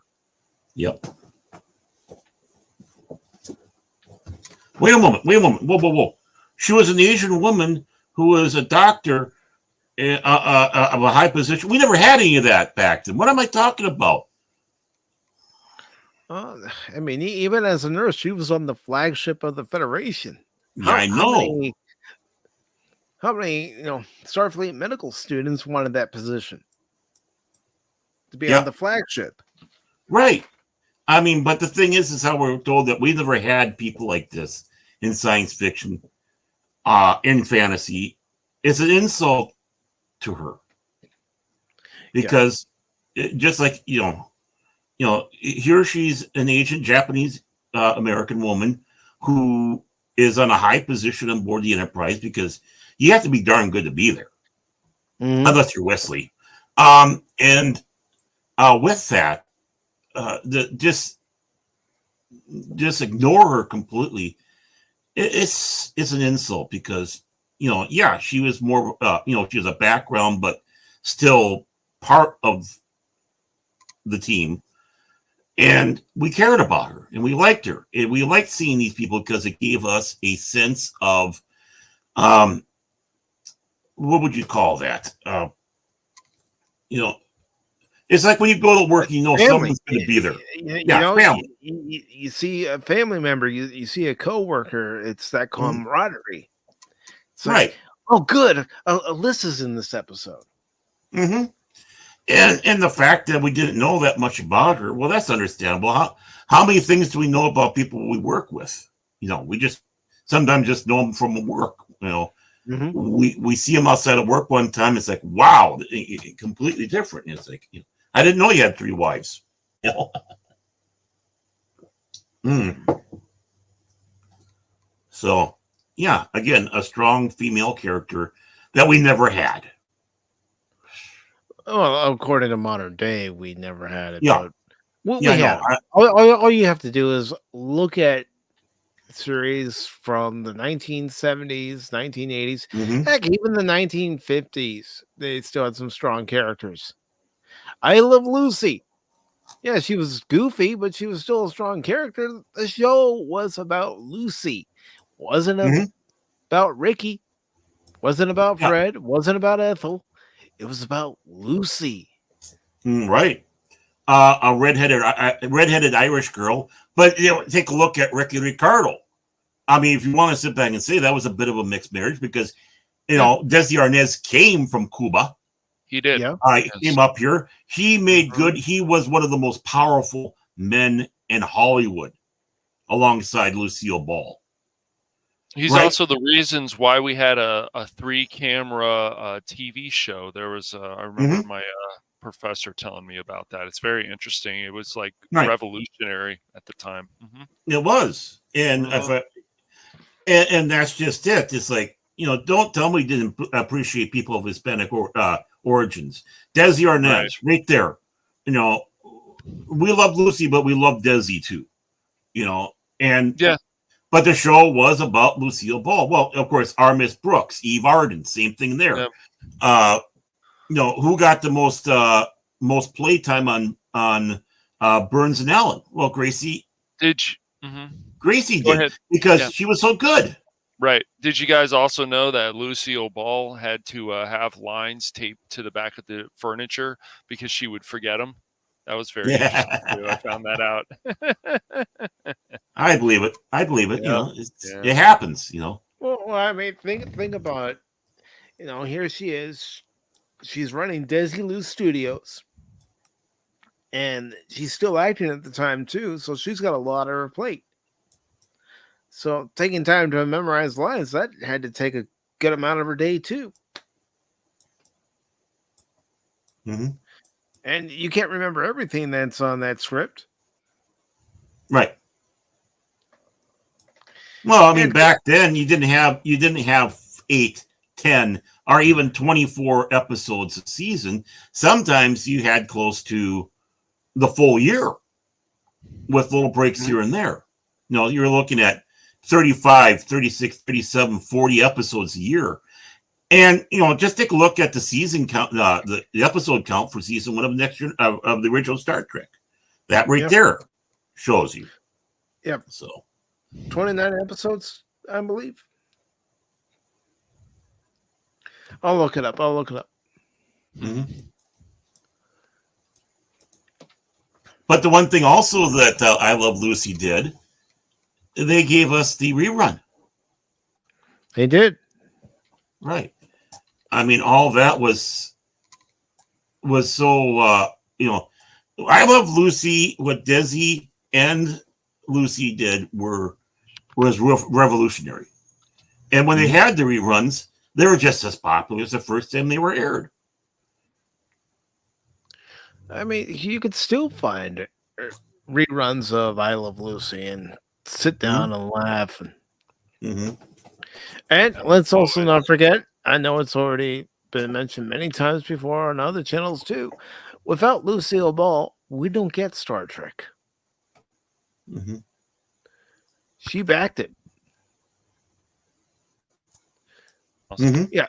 S4: Yep. Wait a moment. Whoa. She was an Asian woman who was a doctor of a high position. We never had any of that back then. What am I talking about?
S1: I mean, even as a nurse, she was on the flagship of the Federation.
S4: Yeah, I know.
S1: How many, Starfleet medical students wanted that position to be on the flagship?
S4: Right. I mean, but the thing is how we're told that we never had people like this in science fiction, in fantasy. It's an insult to her because just like, here she's an Asian Japanese American woman who is on a high position on board the Enterprise because you have to be darn good to be there, unless you're Wesley. And with that, just ignore her completely. It's an insult because she was more she was a background, but still part of the team. And we cared about her and we liked her. And we liked seeing these people because it gave us a sense of, what would you call that? It's like when you go to work, someone's going to be there.
S1: Family. You see a family member, you see a coworker. It's that camaraderie. It's like, oh, good. Alyssa's in this episode.
S4: Mm-hmm. And the fact that we didn't know that much about her, well, that's understandable. How many things do we know about people we work with? We just sometimes just know them from work. We see them outside of work one time. It's like, wow, completely different. And it's like, I didn't know you had 3 wives. So, yeah, again, a strong female character that we never had.
S1: Well, according to modern day, we never had it.
S4: Yeah.
S1: But we have. All you have to do is look at series from the 1970s, 1980s, heck, even the 1950s. They still had some strong characters. I Love Lucy. Yeah, she was goofy, but she was still a strong character. The show was about Lucy. Wasn't about Ricky. Wasn't about Fred. Wasn't about Ethel. It was about Lucy.
S4: Right. A redheaded Irish girl. But take a look at Ricky Ricardo. I mean, if you want to sit back and say that was a bit of a mixed marriage because, Desi Arnaz came from Cuba.
S5: He did.
S4: Came up here. He made good. He was one of the most powerful men in Hollywood alongside Lucille Ball.
S5: He's also the reasons why we had a 3-camera TV show. There was, I remember my professor telling me about that. It's very interesting. It was like revolutionary at the time.
S4: It was. And and that's just it. It's like, don't tell me you didn't appreciate people of Hispanic origins. Desi Arnaz, right there. We love Lucy, but we love Desi too. But the show was about Lucille Ball. Well, of course, R. Miss Brooks, Eve Arden, same thing there. Yep. Who got the most playtime on Burns and Allen? Well, Gracie. Gracie did because she was so good.
S5: Right. Did you guys also know that Lucille Ball had to have lines taped to the back of the furniture because she would forget them? That was very interesting too. I found that out.
S4: I believe it. It happens.
S1: Well, I mean, think about it. Here she is. She's running Desi Lou Studios, and she's still acting at the time too. So she's got a lot on her plate. So taking time to memorize lines, that had to take a good amount of her day too. And you can't remember everything that's on that script.
S4: Right. Well, I mean, back then you didn't have 8, 10, or even 24 episodes a season. Sometimes you had close to the full year with little breaks here and there. You're looking at 35, 36, 37, 40 episodes a year. And, just take a look at the season count, the episode count for season 1 of next year of the original Star Trek. That there shows you.
S1: Yep.
S4: So
S1: 29 episodes, I believe. I'll look it up.
S4: But the one thing also that I Love Lucy did, they gave us the rerun.
S1: They did.
S4: Right. I mean, all that was so, I Love Lucy, what Desi and Lucy did was revolutionary. And when they had the reruns, they were just as popular as the first time they were aired.
S1: I mean, you could still find reruns of I Love Lucy and sit down and laugh. And let's also not forget, I know it's already been mentioned many times before on other channels too. Without Lucille Ball, we don't get Star Trek. She backed it. Yeah.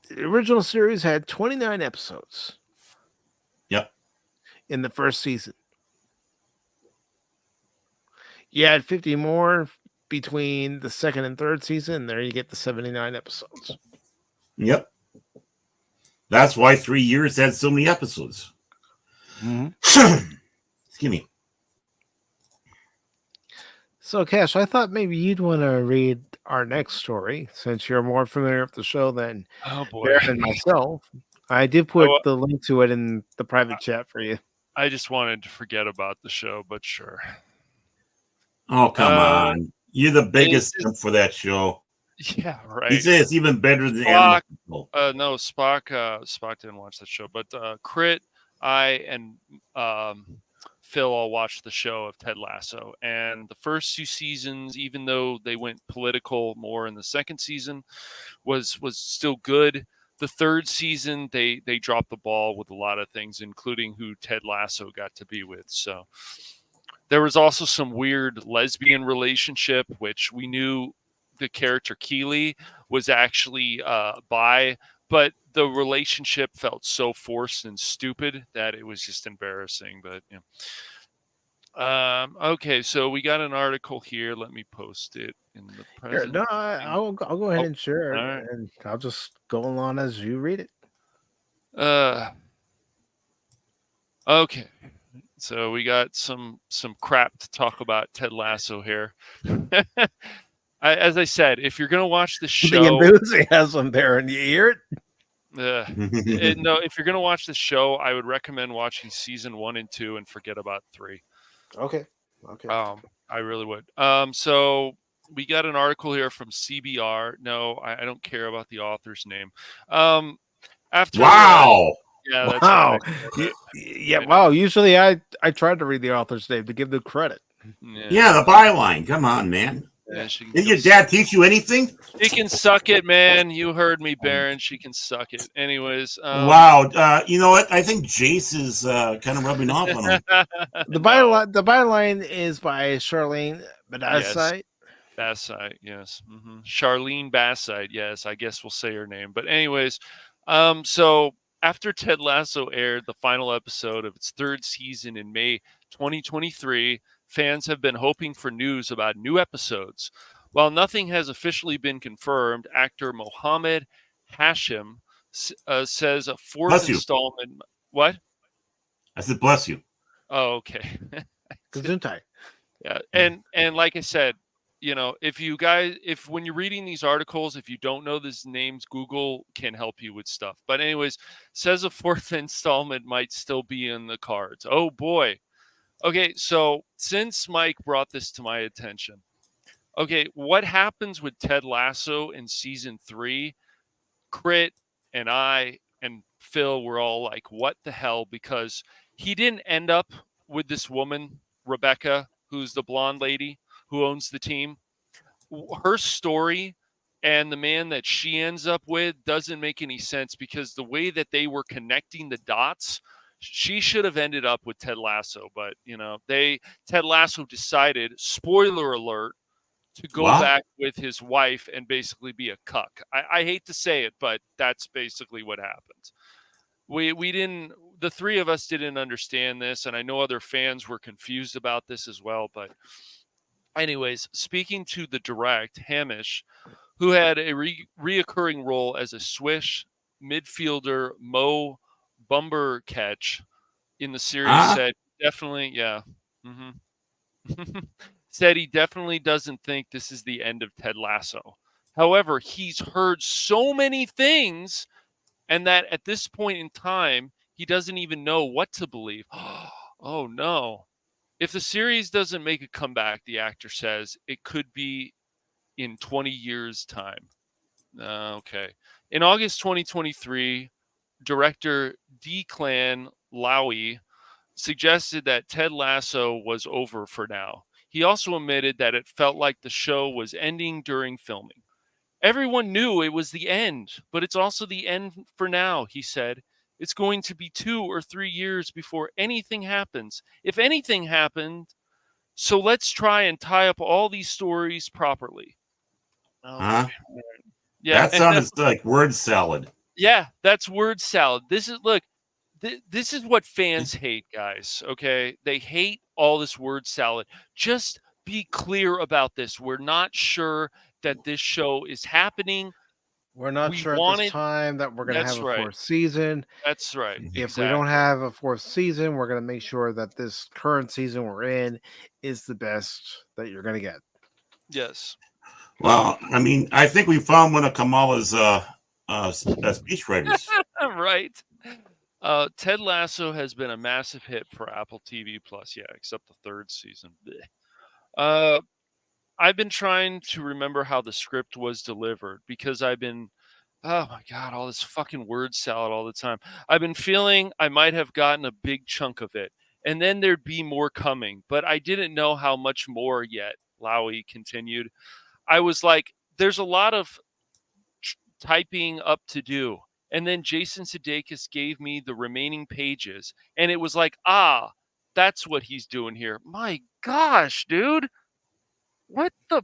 S1: The original series had 29 episodes.
S4: Yep.
S1: In the first season. You add 50 more between the second and third season, and there you get the 79 episodes.
S4: Yep. That's why 3 years had so many episodes. Excuse me.
S1: So, Cash, I thought maybe you'd want to read our next story since you're more familiar with the show than Bear and myself. I did put the link to it in the private chat for you.
S5: I just wanted to forget about the show, but sure.
S4: Oh, come on. You're the biggest for that show.
S5: Yeah, right.
S4: You say it's even better than
S5: Spock. No, Spock didn't watch that show, but Crit, I, and Phil all watched the show of Ted Lasso, and the first 2 seasons, even though they went political more in the second season, was still good. The third season, they dropped the ball with a lot of things, including who Ted Lasso got to be with. So there was also some weird lesbian relationship, which we knew the character Keeley was actually bi, but the relationship felt so forced and stupid that it was just embarrassing. But yeah. Okay, so we got an article here. Let me post it in the present.
S1: No, I'll go ahead and share it,
S5: right.
S1: and I'll just go along as you read it.
S5: Okay, so we got some crap to talk about Ted Lasso here. As I said, if you're gonna watch the show,
S1: the enthusiasm there, and you hear it.
S5: No, if you're gonna watch the show, I would recommend watching season 1 and 2 and forget about 3.
S1: Okay.
S5: I really would. So we got an article here from CBR. No, I don't care about the author's name. After
S4: wow.
S5: Yeah, that's
S1: wow.
S5: Right.
S1: Yeah, wow. Usually I try to read the author's name to give the credit.
S4: Yeah, the byline. Come on, man.
S5: Yeah,
S4: didn't your dad teach you anything?
S5: She can suck it, man. You heard me, Baron. She can suck it. Anyways.
S4: Wow. You know what? I think Jace is kind of rubbing off on him.
S1: The byline is by Charlene Bassite.
S5: Bassite, yes. Charlene Bassite, yes. I guess we'll say her name. But anyways, so after Ted Lasso aired the final episode of its 3rd season in May 2023, fans have been hoping for news about new episodes. While nothing has officially been confirmed, actor Mohammed Hashim says a 4th installment. What?
S4: I said, bless you.
S5: Oh, okay.
S1: Gesundheit.
S5: Yeah, and like I said, you know, if when you're reading these articles, if you don't know these names, Google can help you with stuff. But anyways, says a 4th installment might still be in the cards. Oh boy. Okay, so since Mike brought this to my attention, okay, what happens with Ted Lasso in season 3? Crit and I and Phil were all like, what the hell? Because he didn't end up with this woman, Rebecca, who's the blonde lady who owns the team. Her story and the man that she ends up with doesn't make any sense because the way that they were connecting the dots, she should have ended up with Ted Lasso, but you know, Ted Lasso decided, spoiler alert, to go back with his wife and basically be a cuck. I hate to say it, but that's basically what happened. The 3 of us didn't understand this, and I know other fans were confused about this as well. But anyways, speaking to the direct, Hamish, who had a reoccurring role as a Swiss midfielder, Mo Bumbercatch in the series, said definitely, yeah. Said he definitely doesn't think this is the end of Ted Lasso. However, he's heard so many things, and that at this point in time, he doesn't even know what to believe. Oh, no. If the series doesn't make a comeback, the actor says, it could be in 20 years' time. Okay. In August 2023, director Declan Lowy suggested that Ted Lasso was over for now. He also admitted that it felt like the show was ending during filming. Everyone knew it was the end, but it's also the end for now, he said. It's going to be 2 or 3 years before anything happens. If anything happened, so let's try and tie up all these stories properly. Oh,
S4: Huh?
S5: yeah.
S4: That sounded like word salad.
S5: Yeah, that's word salad. This is this is what fans hate, guys. Okay, they hate all this word salad. Just be clear about this. We're not sure that this show is happening.
S1: We're not
S5: We
S1: sure at this
S5: wanted.
S1: time that we're going to have
S5: That's
S1: a
S5: right.
S1: fourth season.
S5: That's right.
S1: If we don't have a fourth season, we're going to make sure that this current season we're in is the best that you're going to get.
S5: Yes.
S4: Well, I mean, I think we found one of Kamala's speechwriters.
S5: Right. Ted Lasso has been a massive hit for Apple TV Plus. Yeah, except the 3rd season. I've been trying to remember how the script was delivered because I've been, oh my God, all this fucking word salad all the time. I've been feeling I might have gotten a big chunk of it, and then there'd be more coming, but I didn't know how much more yet, Lowy continued. I was like, there's a lot of typing up to do. And then Jason Sudeikis gave me the remaining pages, and it was like, that's what he's doing here. My gosh, dude. What the?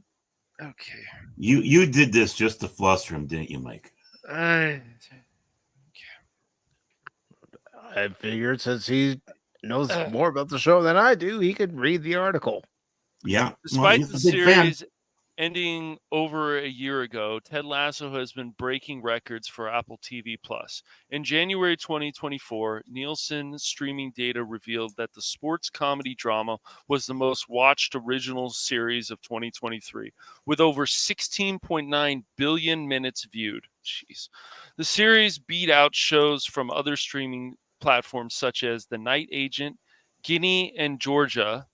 S5: Okay.
S4: You did this just to fluster him, didn't you, Mike?
S1: I figured since he knows more about the show than I do, he could read the article.
S4: Yeah.
S5: Despite the series ending over a year ago, Ted Lasso has been breaking records for Apple TV Plus. In January 2024, Nielsen streaming data revealed that the sports comedy drama was the most watched original series of 2023, with over 16.9 billion minutes viewed. Jeez. The series beat out shows from other streaming platforms such as The Night Agent, Guinea and Georgia,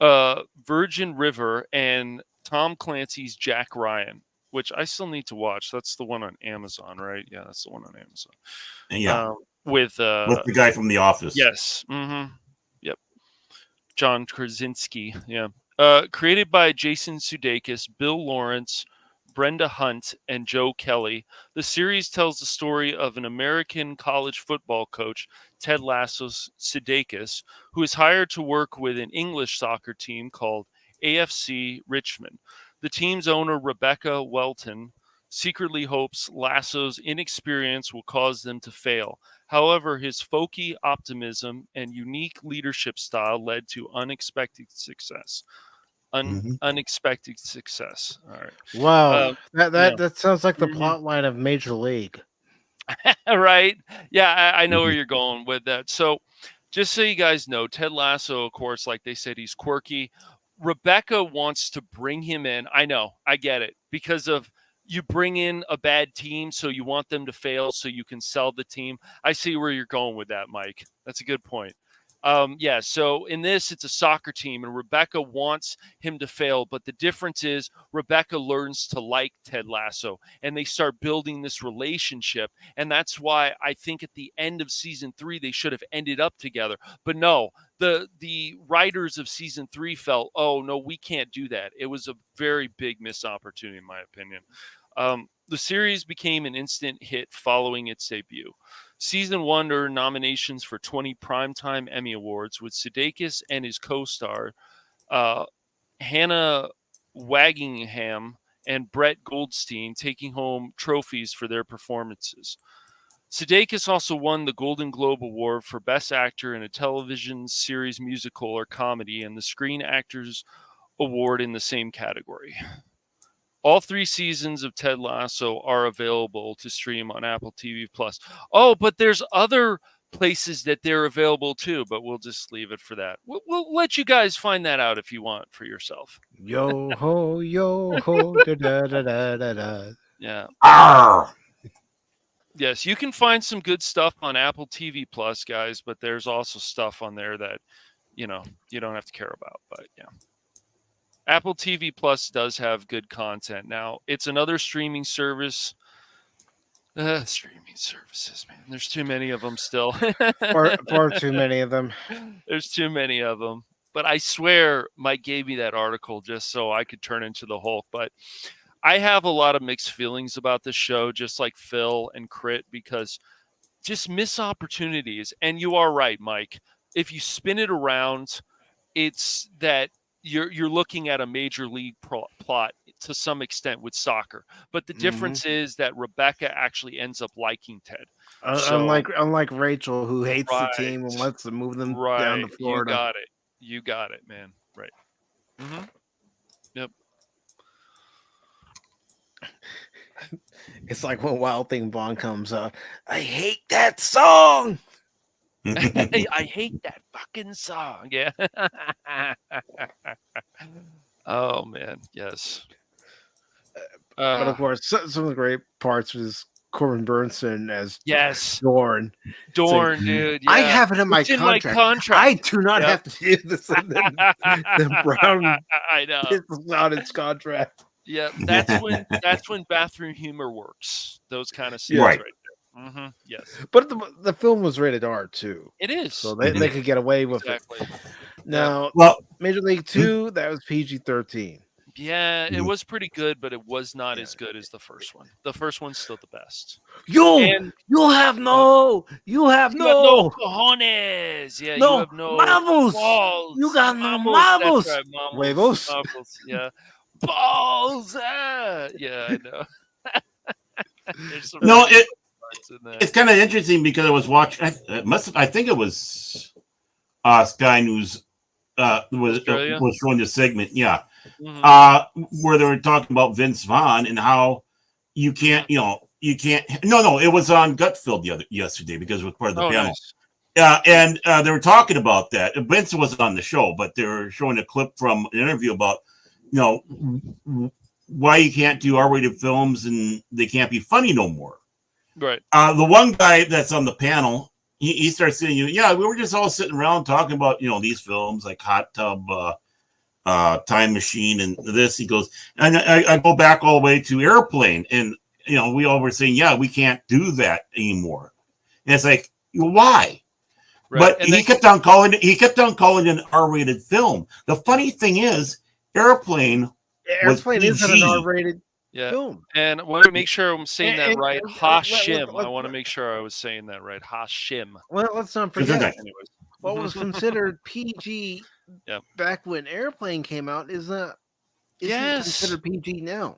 S5: Virgin River, and Tom Clancy's Jack Ryan, which I still need to watch. That's the one on Amazon, right? Yeah, that's the one on Amazon.
S4: Yeah.
S5: With
S4: the guy from The Office.
S5: Yes. Mm-hmm. Yep. John Krasinski. Yeah. Created by Jason Sudeikis, Bill Lawrence, Brenda Hunt, and Joe Kelly, the series tells the story of an American college football coach, Ted Lasso Sudeikis, who is hired to work with an English soccer team called AFC Richmond. The team's owner, Rebecca Welton, secretly hopes Lasso's inexperience will cause them to fail. However, his folky optimism and unique leadership style led to unexpected success. Unexpected success. All right.
S1: Wow. That sounds like the plot line of Major League.
S5: Right. Yeah, I know where you're going with that. So just so you guys know, Ted Lasso, of course, like they said, he's quirky. Rebecca wants to bring him in. I know, I get it. Because of you bring in a bad team, so you want them to fail so you can sell the team. I see where you're going with that, Mike. That's a good point. Yeah, so in this, it's a soccer team, and Rebecca wants him to fail. But the difference is Rebecca learns to like Ted Lasso, and they start building this relationship. And that's why I think at the end of season 3, they should have ended up together. But no, the writers of season 3 felt, oh, no, we can't do that. It was a very big missed opportunity, in my opinion. The series became an instant hit following its debut. Season 1 earned nominations for 20 Primetime Emmy Awards, with Sudeikis and his co-star Hannah Wagingham and Brett Goldstein taking home trophies for their performances. Sudeikis also won the Golden Globe Award for Best Actor in a Television Series Musical or Comedy and the Screen Actors Award in the same category. All 3 seasons of Ted Lasso are available to stream on Apple TV Plus. Oh, but there's other places that they're available too, but we'll just leave it for that. We'll let you guys find that out if you want for yourself.
S1: Yo ho, da da da da da da.
S5: Yeah.
S4: Arr!
S5: Yes, you can find some good stuff on Apple TV Plus, guys, but there's also stuff on there that, you don't have to care about. But yeah. Apple TV Plus does have good content. Now, it's another streaming service. Streaming services, man. There's too many of them still.
S1: Far too many of them.
S5: There's too many of them. But I swear Mike gave me that article just so I could turn into the Hulk. But I have a lot of mixed feelings about this show, just like Phil and Crit, because just missed opportunities. And you are right, Mike. If you spin it around, it's that you're looking at a major league plot to some extent with soccer. But the difference is that Rebecca actually ends up liking Ted. So,
S1: Unlike Rachel, who hates the team and
S5: right,
S1: wants to move them down
S5: right.
S1: to
S5: You
S1: Florida.
S5: got it. You got it, man. Right. Mm-hmm. Yep.
S1: It's like when Wild Thing Bond comes up. I hate that song.
S5: I hate that fucking song. Yeah. Oh man, yes.
S1: But of course, some of the great parts was Corbin Burnson as
S5: Yes,
S1: Dorn.
S5: Dorn,
S1: Saying,
S5: dude. Yeah.
S1: I have it in my
S5: It's in
S1: contract.
S5: my contract.
S1: I do not
S5: Yep.
S1: have to do this. And then Brown
S5: I know.
S1: pisses out his contract.
S5: Yeah, that's when bathroom humor works. Those kind of scenes right there. Mm-hmm. Yes,
S1: But the film was rated R too,
S5: it is.
S1: so they could get away with
S5: Exactly.
S1: it. Now,
S4: Well,
S1: Major League 2, that was PG-13.
S5: Yeah, it was pretty good, but it was not as good as the first one. The first one's still the best.
S1: You have no
S5: cojones. Yeah,
S1: No
S5: you have no
S1: marbles.
S5: balls.
S1: You got no
S5: That's
S1: marbles.
S5: right, marbles.
S1: Huevos.
S5: Marbles, yeah. Balls. Yeah, I know. There's some
S4: No,
S5: really parts in that.
S4: it's kind of interesting because I was watching. I think it was Sky News was showing the segment. Yeah, where they were talking about Vince Vaughn and how you can't. No, it was on Gutfeld yesterday because it was part of the panel.
S5: Nice.
S4: Yeah, and they were talking about that. Vince wasn't on the show, but they were showing a clip from an interview about why you can't do R-rated films and they can't be funny no more.
S5: Right.
S4: The one guy that's on the panel, he starts saying, we were just all sitting around talking about, these films like Hot Tub, Time Machine, and this. He goes, and I go back all the way to Airplane, and we all were saying, we can't do that anymore. And it's like, why? Right. But he kept on calling it an R-rated film. The funny thing is, Airplane
S1: isn't an R-rated film.
S5: And I want to make sure I'm saying that right. Hashim. I want to make sure I was saying that right. Hashim.
S1: Well, let's not forget. What was considered PG back when Airplane came out isn't considered PG now.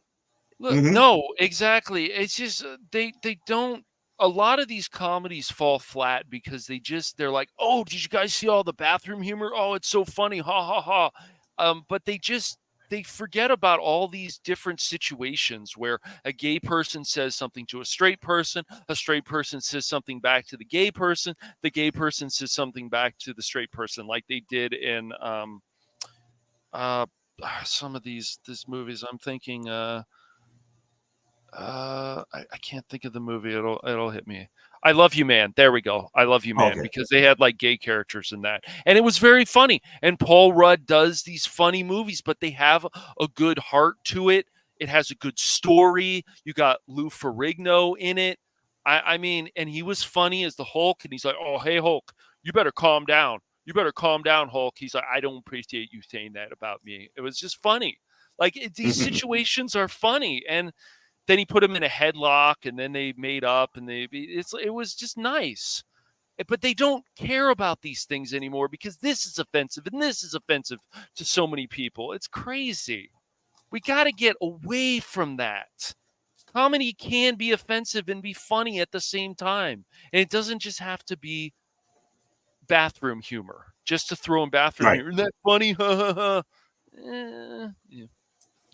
S5: Look, no, exactly. It's just they don't. A lot of these comedies fall flat because they're like, oh, did you guys see all the bathroom humor? Oh, it's so funny, ha ha ha. But they forget about all these different situations where a gay person says something to a straight person says something back to the gay person says something back to the straight person, like they did in some of these movies. I'm thinking I can't think of the movie. It'll hit me. I Love You, Man. There we go. I Love You, Man, because they had like gay characters in that. And it was very funny. And Paul Rudd does these funny movies, but they have a good heart to it. It has a good story. You got Lou Ferrigno in it. I mean, and he was funny as the Hulk. And he's like, oh, hey, Hulk, you better calm down. You better calm down, Hulk. He's like, I don't appreciate you saying that about me. It was just funny. Like these situations are funny. And then he put him in a headlock, and then they made up, and it was just nice. But they don't care about these things anymore because this is offensive, and this is offensive to so many people. It's crazy. We got to get away from that. Comedy can be offensive and be funny at the same time, and it doesn't just have to be bathroom humor. Just to throw in bathroom humor, isn't that funny? Ha ha ha. Yeah.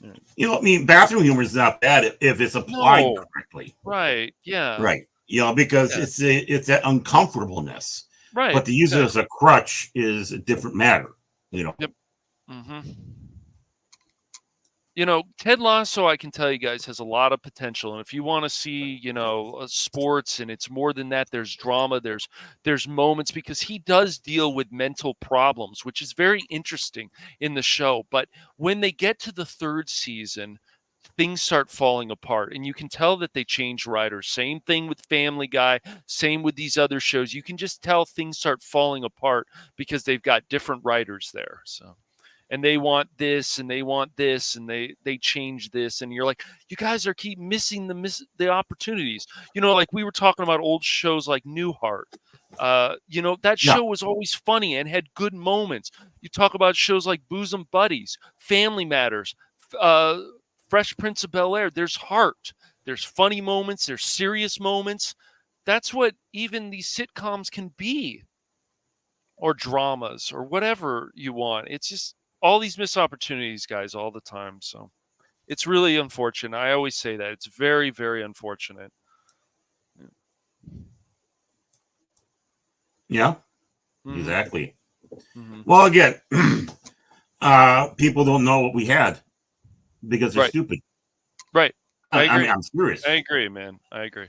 S4: I mean, bathroom humor is not bad if it's applied correctly.
S5: Right. Yeah.
S4: Right. Because it's that uncomfortableness.
S5: Right.
S4: But to use it as a crutch is a different matter. Yep.
S5: Mm-hmm. Ted Lasso, I can tell you guys, has a lot of potential. And if you want to see, sports, and it's more than that, there's drama, there's moments, because he does deal with mental problems, which is very interesting in the show. But when they get to the third season, things start falling apart, and you can tell that they change writers. Same thing with Family Guy, same with these other shows. You can just tell things start falling apart because they've got different writers there. So, and they want this and they want this and they change this, and you're like, you guys are keep missing the opportunities. Like we were talking about old shows like Newhart. That show was always funny and had good moments. You talk about shows like Bosom Buddies, Family Matters, Fresh Prince of Bel-Air. There's heart. There's funny moments. There's serious moments. That's what even these sitcoms can be, or dramas, or whatever you want. It's just all these missed opportunities, guys, all the time. So it's really unfortunate. I always say that. It's very, very unfortunate.
S4: Yeah, exactly. Well, again, people don't know what we had because they're stupid.
S5: Right. I agree.
S4: I'm serious.
S5: I agree, man. I agree.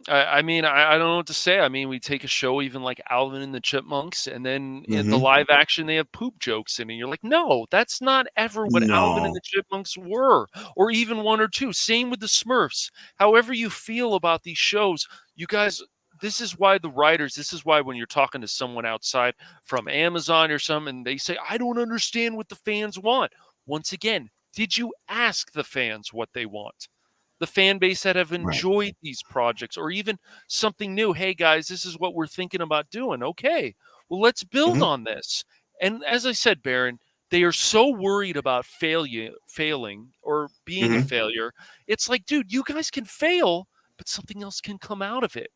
S5: I mean, I don't know what to say. I mean, we take a show even like Alvin and the Chipmunks, and then in the live action, they have poop jokes in it. You're like, no, that's not ever what Alvin and the Chipmunks were, or even one or two. Same with the Smurfs. However you feel about these shows, you guys, this is why the writers, this is why when you're talking to someone outside from Amazon or something, and they say, I don't understand what the fans want. Once again, did you ask the fans what they want? The fan base that have enjoyed these projects, or even something new. Hey guys, this is what we're thinking about doing. Okay, well, let's build on this. And as I said, Baron, they are so worried about failing or being a failure. It's like, dude, you guys can fail, but something else can come out of it.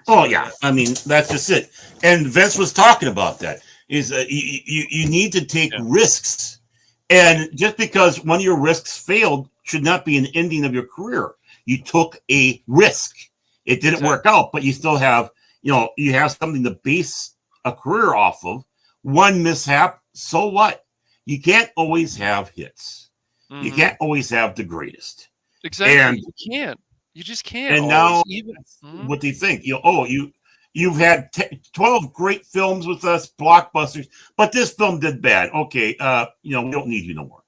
S4: Oh yeah, I mean, that's just it. And Vince was talking about that. Is you need to take risks, and just because one of your risks failed should not be an ending of your career. You took a risk. It didn't work out, but you still have, you have something to base a career off of. One mishap, so what? You can't always have hits. You can't always have the greatest.
S5: Exactly. And you can't. You just can't.
S4: And now, what do you think? You've had 12 great films with us, blockbusters, but this film did bad. Okay, we don't need you no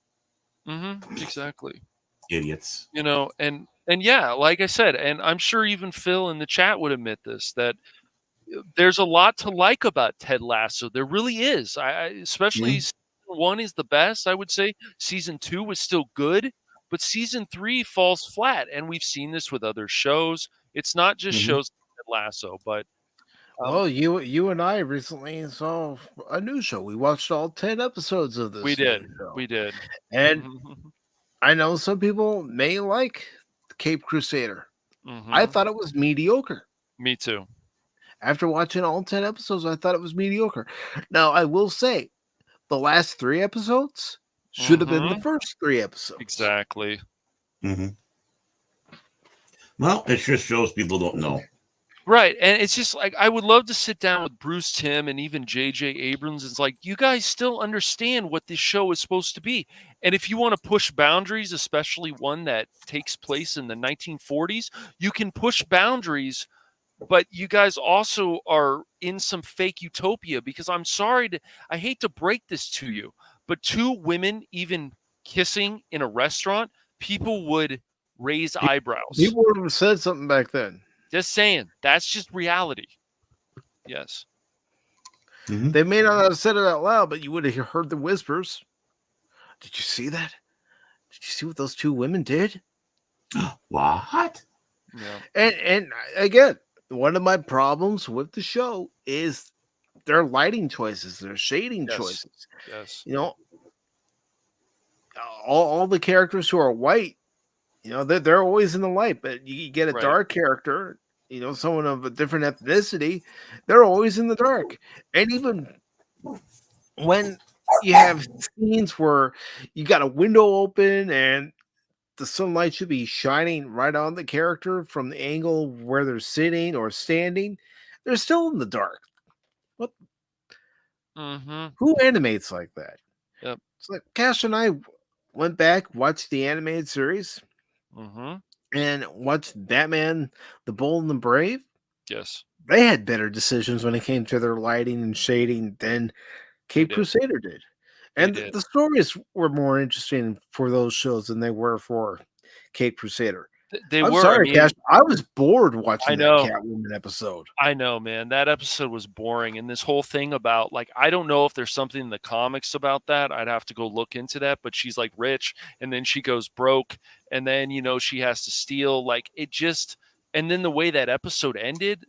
S4: more.
S5: Exactly.
S4: Idiots.
S5: And yeah, like I said, and I'm sure even Phil in the chat would admit this, that there's a lot to like about Ted Lasso. There really is. Especially season 1 is the best, I would say. Season 2 was still good, but season 3 falls flat, and we've seen this with other shows. It's not just shows like Ted Lasso, but
S1: well, you and I recently saw a new show. We watched all 10 episodes of this.
S5: We did.
S1: And I know some people may like Cape Crusader. I thought it was mediocre.
S5: Me too.
S1: After watching all 10 episodes, I thought it was mediocre. Now, I will say, the last 3 episodes should have been the first 3 episodes.
S5: Exactly.
S4: Well, it just shows people don't know.
S5: Right. And it's just like, I would love to sit down with Bruce Timm and even J.J. Abrams. It's like, you guys still understand what this show is supposed to be. And if you want to push boundaries, especially one that takes place in the 1940s, you can push boundaries, but you guys also are in some fake utopia, because I'm sorry I hate to break this to you, but 2 women even kissing in a restaurant, people would raise eyebrows.
S1: People would have said something back then.
S5: Just saying, that's just reality. Yes.
S1: They may not have said it out loud, but you would have heard the whispers. Did you see that? Did you see what those 2 women did?
S4: What?
S5: Yeah.
S1: And again, one of my problems with the show is their lighting choices, their shading choices.
S5: Yes.
S1: All the characters who are white, they're always in the light, but you get a dark character, someone of a different ethnicity, they're always in the dark. And even when you have scenes where you got a window open and the sunlight should be shining right on the character from the angle where they're sitting or standing, they're still in the dark. What? Who animates like that?
S5: Yep.
S1: It's like Cash and I went back, watched the animated series, and watched Batman, the Bold and the Brave.
S5: Yes.
S1: They had better decisions when it came to their lighting and shading than Cape
S5: did.
S1: Crusader did.
S5: They
S1: And
S5: did.
S1: the stories were more interesting for those shows than they were for Cape Crusader.
S5: They
S1: I'm
S5: were.
S1: sorry,
S5: I mean,
S1: Cash. I was bored
S5: I
S1: watching that
S5: know.
S1: Catwoman episode.
S5: I know, man. That episode was boring. And this whole thing about, like, I don't know if there's something in the comics about that. I'd have to go look into that. But she's like rich and then she goes broke. And then, you know, she has to steal. Like, it just, and then the way that episode ended,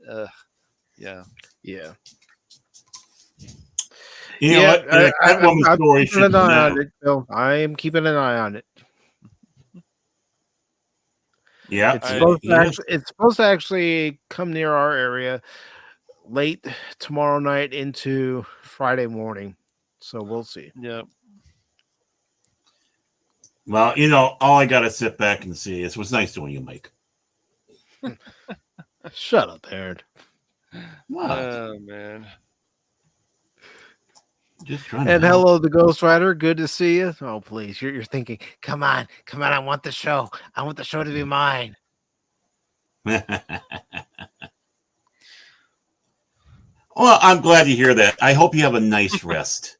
S5: yeah.
S1: Yeah.
S4: You know what? Catwoman story should
S1: keeping an eye
S4: never.
S1: on it, Bill. I am keeping an eye on it.
S4: Yeah,
S1: It's supposed to actually come near our area late tomorrow night into Friday morning. So we'll see.
S5: Yeah.
S4: Well, you know, all I gotta sit back and see is it was nice doing you, Mike.
S1: Shut up, Aaron.
S5: Oh, man.
S4: Just trying
S1: And
S4: to help.
S1: hello, the Ghost Rider. Good to see you. Oh, please. You're thinking, come on. I want the show. I want the show to be mine.
S4: Well, I'm glad to hear that. I hope you have a nice rest.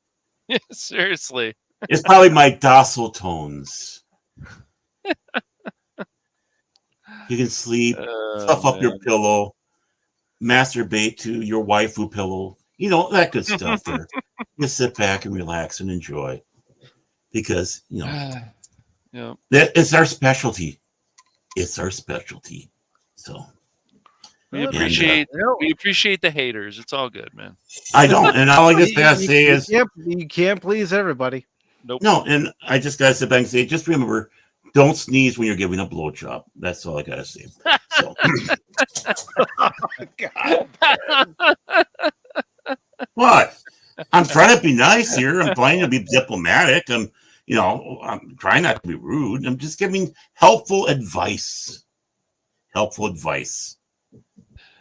S5: Yeah, seriously.
S4: It's probably my docile tones. You can sleep, stuff up your pillow, masturbate to your waifu pillow. You know, that good stuff there. Just sit back and relax and enjoy. Because, you know,
S5: Yeah.
S4: it's our specialty. It's our specialty. So
S5: We appreciate the haters. It's all good, man.
S4: I don't. And all I just gotta say is
S1: you can't please everybody.
S5: Nope.
S4: No, and I just gotta sit back and say, just remember, don't sneeze when you're giving a blowjob. That's all I gotta say. So. What? I'm trying to be nice here. I'm trying to be diplomatic. I'm trying not to be rude. I'm just giving helpful advice. Helpful advice.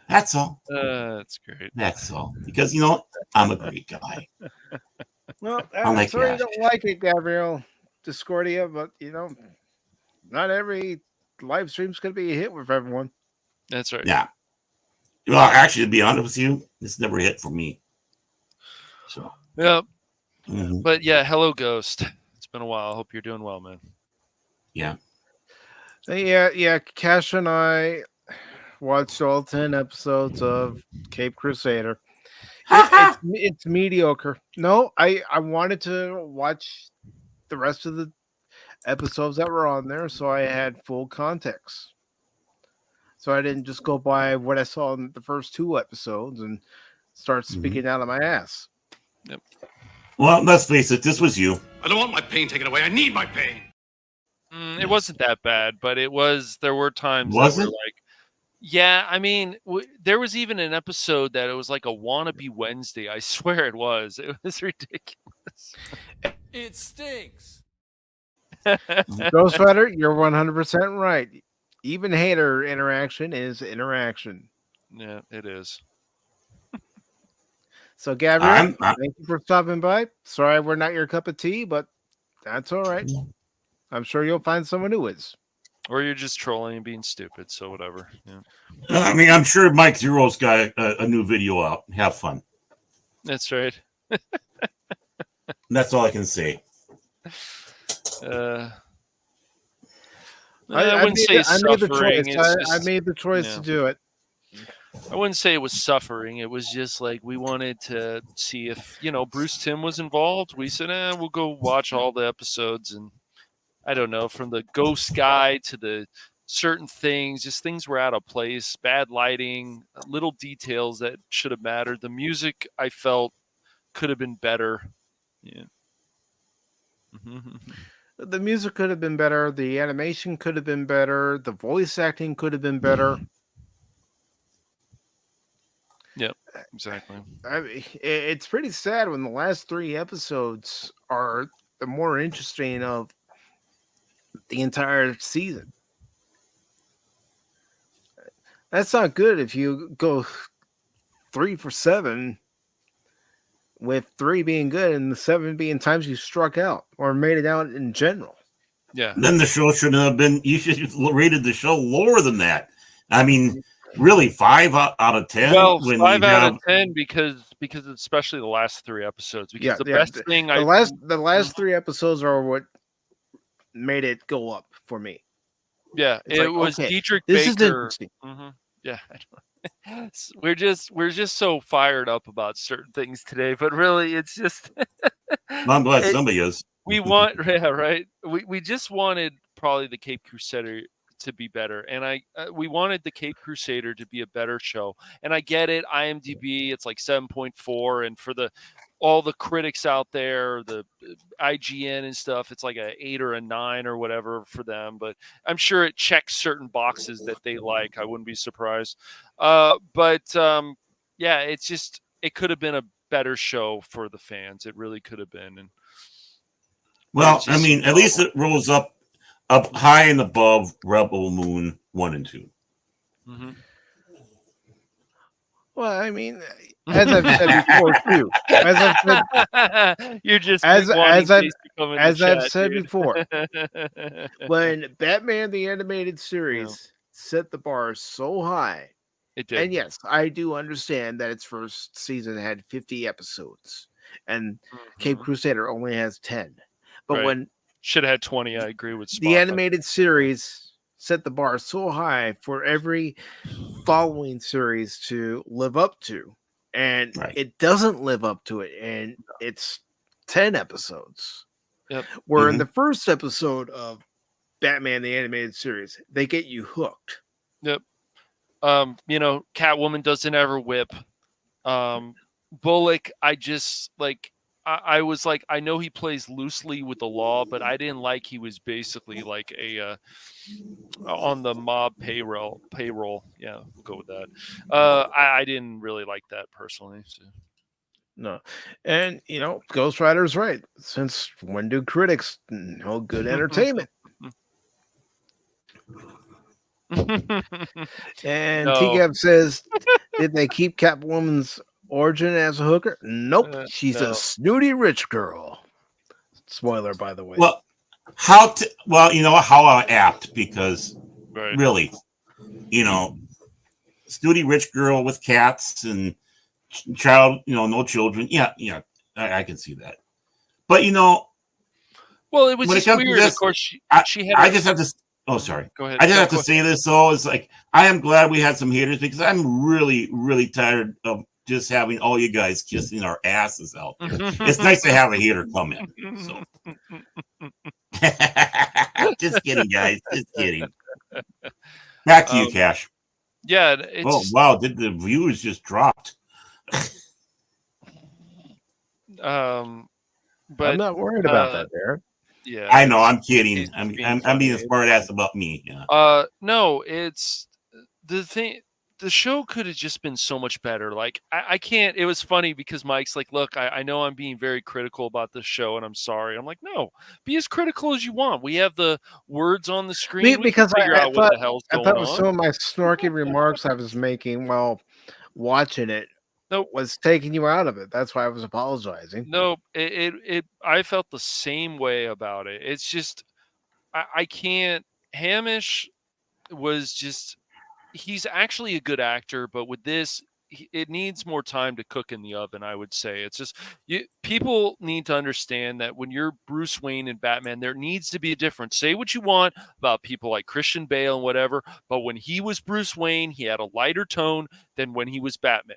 S4: That's all.
S5: That's great.
S4: That's all. Because, you know, I'm a great guy.
S1: Well,
S4: I'm
S1: I'm sorry you don't like it, Gabriel Discordia, but, you know, not every live stream's going to be a hit with everyone.
S5: That's right.
S4: Yeah. Well, actually, to be honest with you, it's never a hit for me. So.
S5: Yep.
S4: Mm-hmm.
S5: But yeah, hello, Ghost. It's been a while. I hope you're doing well, man.
S4: Yeah.
S1: Yeah. Cash and I watched all 10 episodes of Cape Crusader. It's mediocre. No, I wanted to watch the rest of the episodes that were on there, so I had full context. So I didn't just go by what I saw in the first 2 episodes and start speaking out of my ass.
S5: Yep.
S4: Well, let's face it, this was you.
S8: I don't want my pain taken away. I need my pain.
S5: It wasn't that bad, but it was. There were times
S4: Was
S5: that
S4: it?
S5: were like, yeah. I mean, there was even an episode that it was like a wannabe Wednesday. I swear it was. It was ridiculous.
S8: It stinks.
S1: Ghost Rider, you're 100% right. Even hater interaction is interaction.
S5: Yeah, it is.
S1: So, Gabriel, thank you for stopping by. Sorry we're not your cup of tea, but that's all right. I'm sure you'll find someone who is.
S5: Or you're just trolling and being stupid, so whatever. Yeah.
S4: I mean, I'm sure Mike Zero's got a new video out. Have fun.
S5: That's right.
S4: That's all I can say.
S5: I wouldn't say
S1: I made the
S5: suffering.
S1: choice. I made the choice to do it.
S5: I wouldn't say it was suffering. It was just like we wanted to see if, Bruce Timm was involved. We said, we'll go watch all the episodes. And I don't know, from the ghost guy to the certain things, just things were out of place, bad lighting, little details that should have mattered. The music, I felt, could have been better. Yeah.
S1: The music could have been better. The animation could have been better. The voice acting could have been better.
S5: Yep, exactly.
S1: I mean, it's pretty sad when the last 3 episodes are the more interesting of the entire season. That's not good if you go 3 for 7, with 3 being good and the 7 being times you struck out or made it out in general.
S5: Yeah.
S4: Then the show shouldn't have been. You should have rated the show lower than that. I mean, really 5 out of 10.
S5: Well,
S4: when
S5: 5
S4: you
S5: out
S4: have,
S5: of 10 because especially the last 3 episodes. Because
S1: Yeah,
S5: the
S1: yeah.
S5: best thing
S1: The last 3 episodes are what made it go up for me.
S5: yeah,
S1: It's
S5: it
S1: like,
S5: was
S1: okay,
S5: Dietrich
S1: this is
S5: Baker.
S1: interesting.
S5: Yeah, I know. We're just so fired up about certain things today, but really, it's just
S4: I'm glad
S5: it,
S4: somebody is.
S5: we want, yeah, right. We just wanted probably the Cape Crusader to be better, and we wanted the Cape Crusader to be a better show. And I get it, IMDb, it's like 7.4, and for all the critics out there, the IGN and stuff, it's like a 8 or a 9 or whatever for them. But I'm sure it checks certain boxes that they like. I wouldn't be surprised. Yeah, it could have been a better show for the fans. It really could have been.
S4: Well, I mean, at least it rose up high and above Rebel Moon 1 and 2.
S5: Mm-hmm.
S1: Well, I mean, as I've said before too, as I've said,
S5: you're just
S1: as I've
S5: chat,
S1: said
S5: dude.
S1: before, when Batman the Animated
S5: Yeah.
S1: Series set the bar so high,
S5: It did.
S1: and yes, I do understand that its first season had 50 episodes, and Cape Crusader only has 10. But
S5: Right.
S1: when
S5: Should have had 20, I agree with Spock.
S1: the animated series set the bar so high for every following series to live up to, and it doesn't live up to it, and it's 10 episodes.
S5: Yep.
S1: Where in the first episode of Batman the Animated Series, they get you hooked.
S5: Yep. Catwoman doesn't ever whip. Bullock, I was like, I know he plays loosely with the law, but I didn't like he was basically like a on the mob payroll. Yeah, we'll go with that. I didn't really like that personally. So.
S1: No, and Ghost Rider's right. Since when do critics know good entertainment? And
S5: No.
S1: TGAB says, did they keep Catwoman's origin as a hooker? Nope, she's a snooty rich girl. Spoiler, by the way.
S4: Well, how apt, because really, snooty rich girl with cats and child, no children. Yeah, I can see that. But
S5: well, it was
S4: when
S5: just
S4: it comes
S5: weird.
S4: To this,
S5: of course, she had.
S4: I just have to. Oh, sorry.
S5: Go ahead.
S4: I just have to say this though. It's like I am glad we had some haters, because I'm really, really tired of just having all you guys kissing our asses out there. It's nice to have a hater come in. So. Just kidding, guys. Just kidding. Back to you, Cash.
S5: Yeah.
S4: Oh wow! Did the views just dropped?
S5: But
S1: I'm not worried about that, Eric.
S5: Yeah,
S4: I know. I'm kidding. I'm being a smart ass about me. Yeah.
S5: No, it's the thing. The show could have just been so much better. Like I can't. It was funny because Mike's like, "Look, I know I'm being very critical about this show, and I'm sorry." I'm like, "No, be as critical as you want. We have the words on the screen.
S1: Because
S5: we can figure out what the hell's going on."
S1: some of my snarky remarks I was making while watching it was taking you out of it. That's why I was apologizing.
S5: No, I felt the same way about it. It's just I can't. Hamish was just. He's actually a good actor, but with this, it needs more time to cook in the oven, I would say. It's just people need to understand that when you're Bruce Wayne and Batman, there needs to be a difference. Say what you want about people like Christian Bale and whatever, but when he was Bruce Wayne, he had a lighter tone than when he was Batman.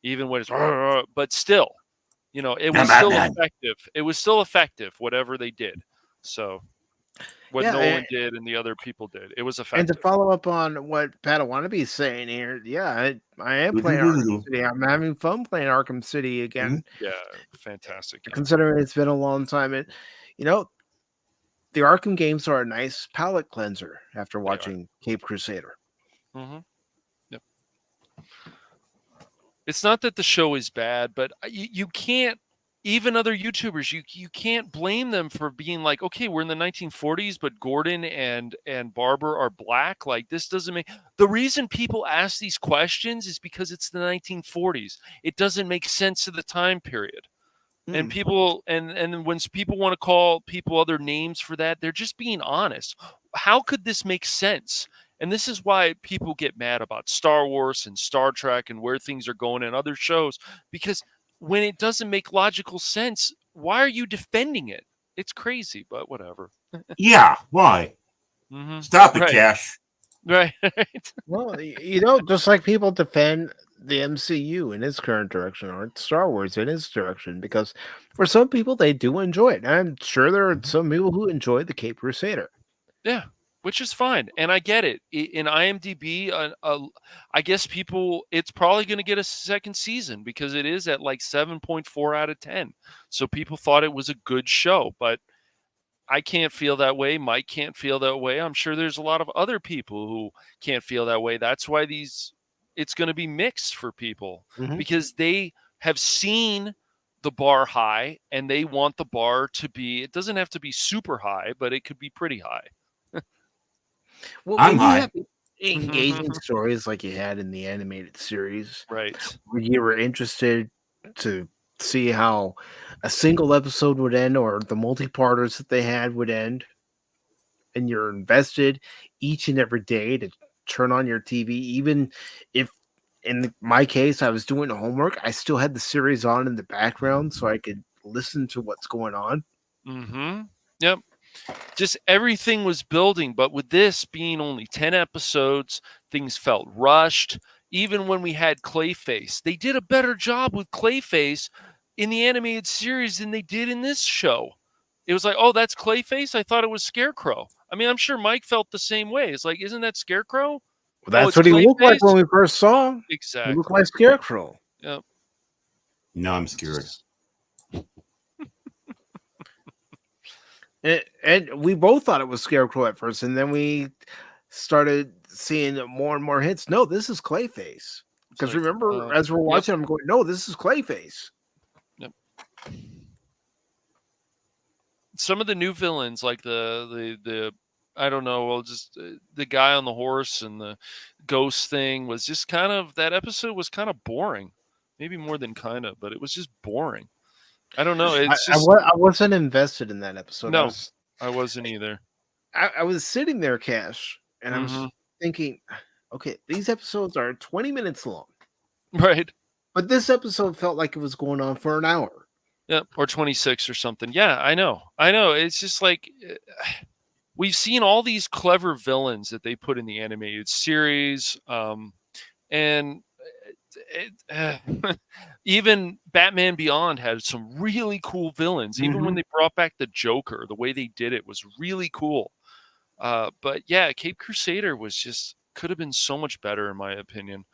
S5: Even when it's, but still, it was still effective. It was still effective, whatever they did. So. What Nolan did and the other people did. It was effective.
S1: And to follow up on what Padawannabe is saying here, yeah, I am playing Arkham City. I'm having fun playing Arkham City again.
S5: Yeah, fantastic.
S1: Considering it's been a long time. And, the Arkham games are a nice palate cleanser after watching Cape Crusader.
S5: Mm-hmm. Yep. It's not that the show is bad, but you can't, even other YouTubers, you can't blame them for being like, okay, we're in the 1940s, but Gordon and Barbara are black. Like, this doesn't make... The reason people ask these questions is because it's the 1940s. It doesn't make sense to the time period. And people, and when people want to call people other names for that, they're just being honest. How could this make sense? And this is why people get mad about Star Wars and Star Trek and where things are going in other shows, because when it doesn't make logical sense, why are you defending it? It's crazy, but whatever.
S4: Yeah, why? Stop it,
S5: Right.
S4: Cash.
S5: Right.
S1: Well, just like people defend the MCU in its current direction or Star Wars in its direction, because for some people they do enjoy it. I'm sure there are some people who enjoy the Cape Crusader.
S5: Yeah, which is fine, and I get it. In IMDb, I guess it's probably going to get a second season because it is at like 7.4 out of 10. So people thought it was a good show, but I can't feel that way. Mike can't feel that way. I'm sure there's a lot of other people who can't feel that way. That's why it's going to be mixed for people because they have seen the bar high and they want the bar to be, it doesn't have to be super high, but it could be pretty high.
S1: Well,
S4: I'm
S1: when you
S4: high.
S1: have engaging stories like you had in the animated series,
S5: Right.
S1: where you were interested to see how a single episode would end or the multi-parters that they had would end, and you're invested each and every day to turn on your TV, even if in my case I was doing the homework, I still had the series on in the background so I could listen to what's going on.
S5: Yep. Just everything was building, but with this being only 10 episodes, things felt rushed. Even when we had Clayface, they did a better job with Clayface in the animated series than they did in this show. It was like, oh, that's Clayface? I thought it was Scarecrow. I mean, I'm sure Mike felt the same way. It's like, isn't that Scarecrow?
S1: Well, that's
S5: it's
S1: what he looked like
S5: Clayface?
S1: when we first saw him.
S5: Exactly.
S1: He looked like Scarecrow.
S5: Yep.
S4: Now I'm scared.
S1: And we both thought it was Scarecrow at first, and then we started seeing more and more hints. No, this is Clayface. Because
S5: like,
S1: remember, as we're watching, I'm going, no, this is Clayface.
S5: Yep. Some of the new villains, like the I don't know, well, just the guy on the horse and the ghost thing was just kind of, that episode was kind of boring. Maybe more than kind of, but it was just boring. I don't know. It's just,
S1: I wasn't invested in that episode.
S5: No, I wasn't either.
S1: I was sitting there, Cash, and I was
S5: Mm-hmm.
S1: thinking, okay, these episodes are 20 minutes long.
S5: Right.
S1: But this episode felt like it was going on for an hour.
S5: Yeah, or 26 or something. Yeah, I know. It's just like, we've seen all these clever villains that they put in the animated series, and even Batman Beyond had some really cool villains. Even when they brought back the Joker, the way they did it was really cool. But yeah, Cape Crusader could have been so much better in my opinion.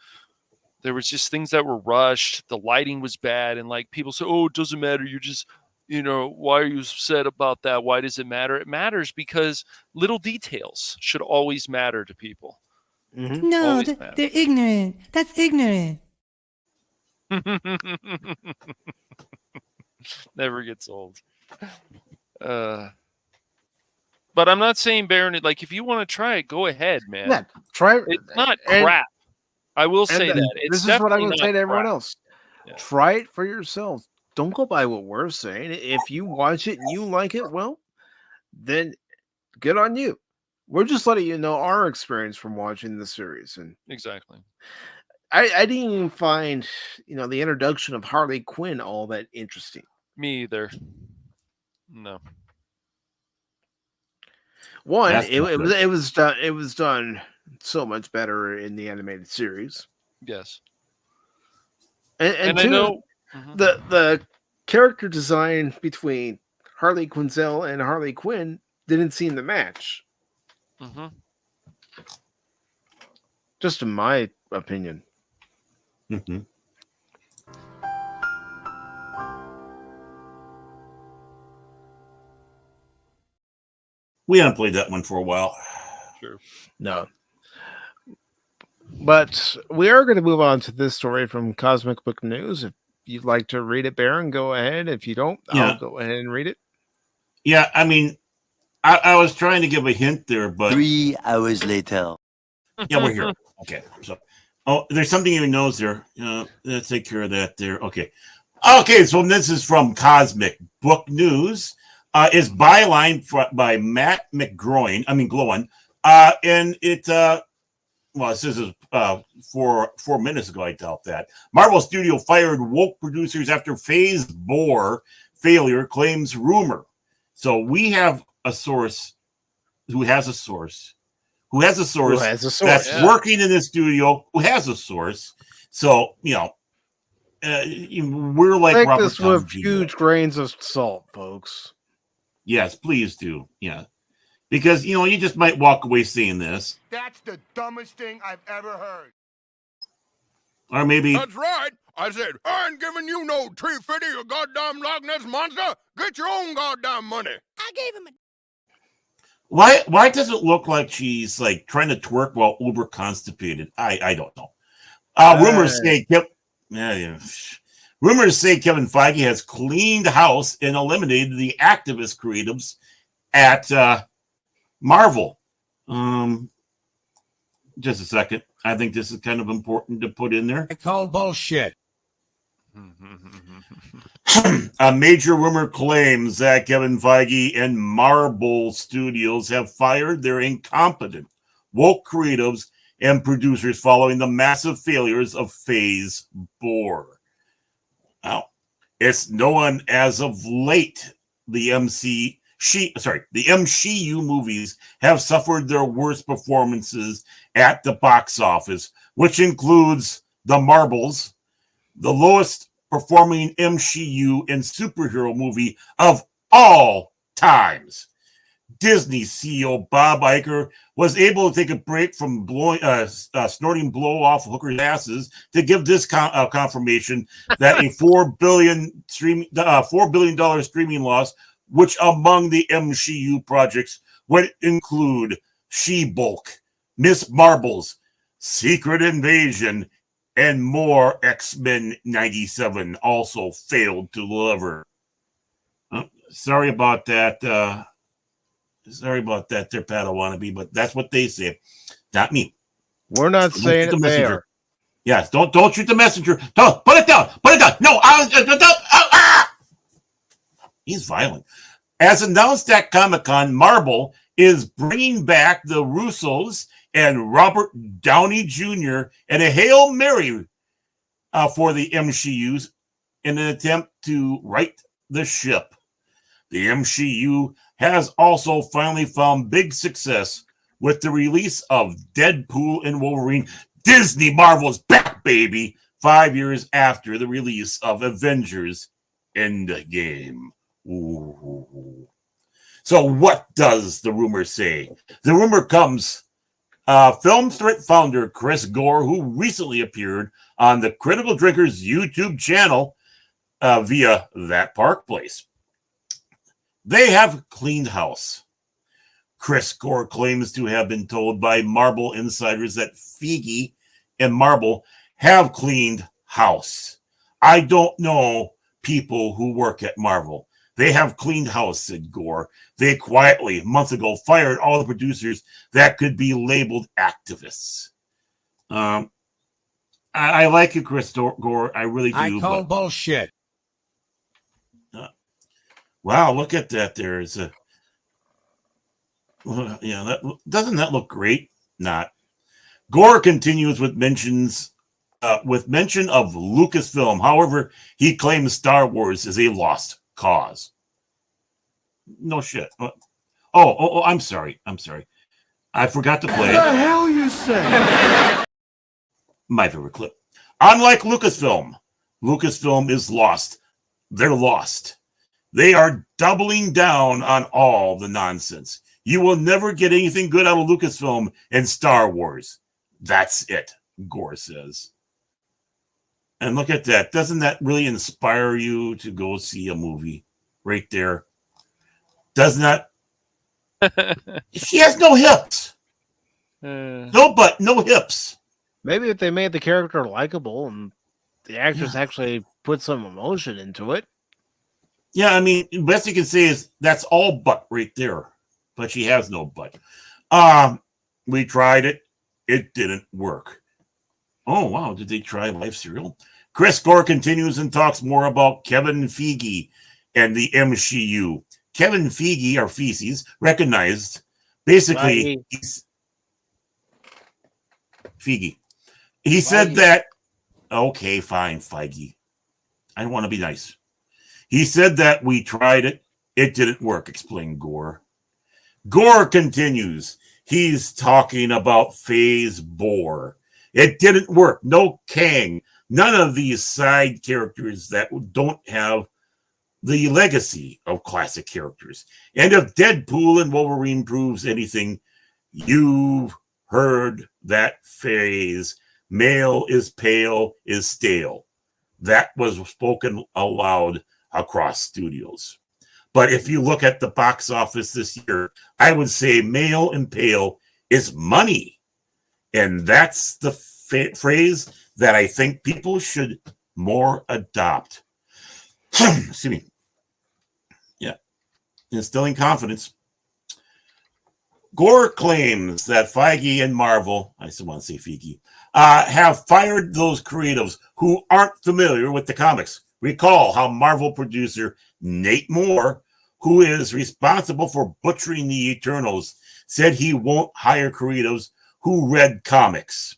S5: There was just things that were rushed. The lighting was bad, and like people say, "Oh, it doesn't matter. You're just, why are you upset about that? Why does it matter?" It matters because little details should always matter to people.
S7: No, they're ignorant. That's ignorant.
S5: Never gets old. But I'm not saying Baron. Like, if you want to try it, go ahead, man.
S1: Yeah, try it.
S5: It's not crap. I will say that.
S1: This is what I'm going to say to everyone else. Yeah. Try it for yourself. Don't go by what we're saying. If you watch it and you like it, well, then good on you. We're just letting you know our experience from watching the series. And
S5: exactly.
S1: I didn't even find, the introduction of Harley Quinn all that interesting.
S5: Me either. No.
S1: One, it was done so much better in the animated series.
S5: Yes.
S1: And two, I know the character design between Harley Quinzel and Harley Quinn didn't seem to match. Just in my opinion.
S4: We haven't played that one for a while.
S5: Sure.
S1: No. But we are going to move on to this story from Cosmic Book News. If you'd like to read it, Baron, go ahead. If you don't, I'll go ahead and read it.
S4: Yeah, I mean, I was trying to give a hint there, but
S9: 3 hours later.
S4: Yeah, we're here. Okay. So, there's something in your nose there. Let's take care of that there. Okay. Okay, so this is from Cosmic Book News. Is byline by Matt Glowin. And it well, it says 4 minutes ago. I doubt that. Marvel Studio fired woke producers after Phase 4 failure, claims rumor. So we have a source who has a source that's working in the studio who has a source. So, we're like
S1: take
S4: Robert
S1: this with huge grains of salt, folks.
S4: Yes, please do. Yeah. Because, you just might walk away saying this.
S9: That's the dumbest thing I've ever heard.
S4: Or maybe...
S9: That's right. I said, I ain't giving you no $350, you goddamn Loch Ness monster. Get your own goddamn money. I gave him a...
S4: Why does it look like she's like trying to twerk while uber constipated? I don't know. Rumors say Kevin Feige has cleaned house and eliminated the activist creatives at Marvel. Just a second. I think this is kind of important to put in there.
S10: I call bullshit.
S4: A major rumor claims that Kevin Feige and Marvel Studios have fired their incompetent, woke creatives and producers following the massive failures of Phase 4. Now, it's known as of late the MCU movies have suffered their worst performances at the box office, which includes The Marvels, the lowest performing MCU and superhero movie of all times. Disney CEO Bob Iger was able to take a break from snorting blow off hookers' asses to give this confirmation that a $4 billion streaming loss, which among the MCU projects would include She-Hulk, Miss Marvel's Secret Invasion, and more X-Men 97 also failed to deliver. Sorry about that. Sorry about that, there, Padawannabe, but that's what they say. Not me.
S1: We're not saying it there.
S4: Yes, don't shoot the messenger. Don't put it down. Put it down. No, he's violent. As announced at Comic-Con, Marvel is bringing back the Russos and Robert Downey Jr. in a Hail Mary for the MCUs in an attempt to right the ship. The MCU has also finally found big success with the release of Deadpool and Wolverine. Disney Marvel's back, baby, 5 years after the release of Avengers Endgame. Ooh. So what does the rumor say? The rumor comes Film Threat founder Chris Gore, who recently appeared on the Critical Drinkers YouTube channel via That Park Place. They have cleaned house. Chris Gore claims to have been told by Marvel insiders that Feige and Marvel have cleaned house. I don't know people who work at Marvel. They have cleaned house, said Gore. They quietly, a month ago, fired all the producers that could be labeled activists. I like you, Chris Gore. I really do.
S10: I call bullshit.
S4: Wow, look at that. There's a... doesn't that look great? Not. Gore continues with mention of Lucasfilm. However, he claims Star Wars is a lost cause. No shit. Oh, I'm sorry. I forgot to play.
S10: What the hell you say?
S4: My favorite clip. Unlike Lucasfilm is lost. They're lost. They are doubling down on all the nonsense. You will never get anything good out of Lucasfilm and Star Wars. That's it, Gore says. And look at that. Doesn't that really inspire you to go see a movie? Right there. Doesn't that? She has no hips. No butt, no hips.
S1: Maybe if they made the character likable and the actress actually put some emotion into it.
S4: Yeah, I mean, the best you can say is that's all butt right there. But she has no butt. We tried it. It didn't work. Oh, wow. Did they try live cereal? Chris Gore continues and talks more about Kevin Feige and the MCU. Kevin Feige, or Feces, recognized basically Feige. He said that, okay, fine, Feige. I want to be nice. He said that we tried it. It didn't work, explained Gore. Gore continues. He's talking about Phase Boar. It didn't work. No Kang. None of these side characters that don't have the legacy of classic characters. And if Deadpool and Wolverine proves anything, you've heard that phrase, male is pale is stale. That was spoken aloud across studios. But if you look at the box office this year, I would say male and pale is money. And that's the phrase that I think people should more adopt. Excuse me. Yeah. Instilling confidence. Gore claims that Feige and Marvel, I still want to say Feige, have fired those creatives who aren't familiar with the comics. Recall how Marvel producer Nate Moore, who is responsible for butchering the Eternals, said he won't hire creatives who read comics.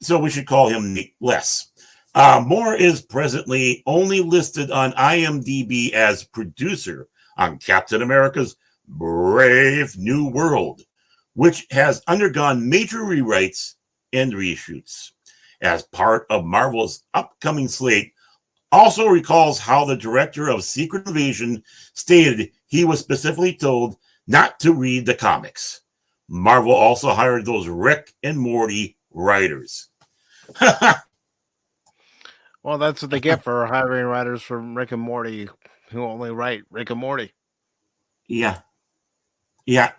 S4: So we should call him Nate less. Moore is presently only listed on IMDb as producer on Captain America's Brave New World, which has undergone major rewrites and reshoots. As part of Marvel's upcoming slate, also recalls how the director of Secret Invasion stated he was specifically told not to read the comics. Marvel also hired those Rick and Morty writers.
S1: Well, that's what they get for hiring writers from Rick and Morty who only write Rick and Morty.
S4: Yeah. Yeah.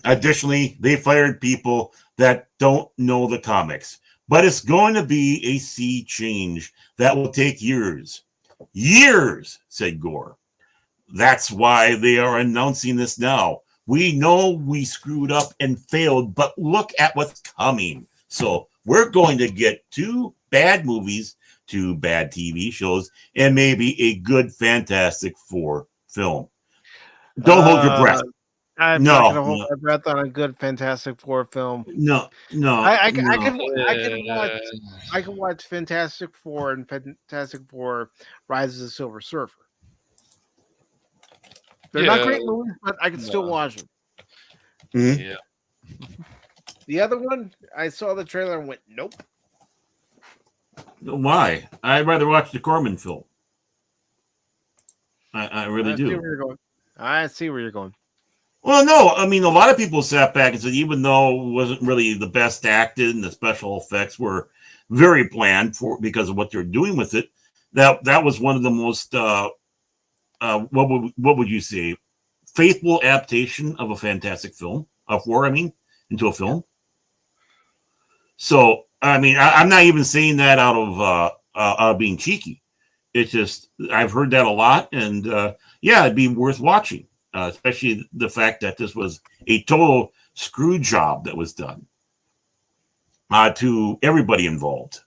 S4: Additionally, they fired people that don't know the comics. But it's going to be a sea change that will take years. Years, said Gore. That's why they are announcing this now. We know we screwed up and failed, but look at what's coming. So we're going to get 2 bad movies, 2 bad TV shows, and maybe a good Fantastic Four film. Don't hold your breath.
S1: I'm not going to hold my breath on a good Fantastic Four film.
S4: No.
S1: I can watch Fantastic Four and Fantastic Four Rise of the Silver Surfer. They're not great movies, but I can still watch them.
S4: Mm-hmm.
S5: Yeah.
S1: The other one, I saw the trailer and went, nope.
S4: Why? I'd rather watch the Corman film. I really do.
S1: I see where you're going.
S4: Well, no, I mean, a lot of people sat back and said, even though it wasn't really the best acted and the special effects were very bland because of what they're doing with it, that was one of the most, what would you say, faithful adaptation of a fantastic film, of war, into a film. So, I mean, I'm not even saying that out of being cheeky. It's just, I've heard that a lot, and it'd be worth watching. Especially the fact that this was a total screw job that was done to everybody involved.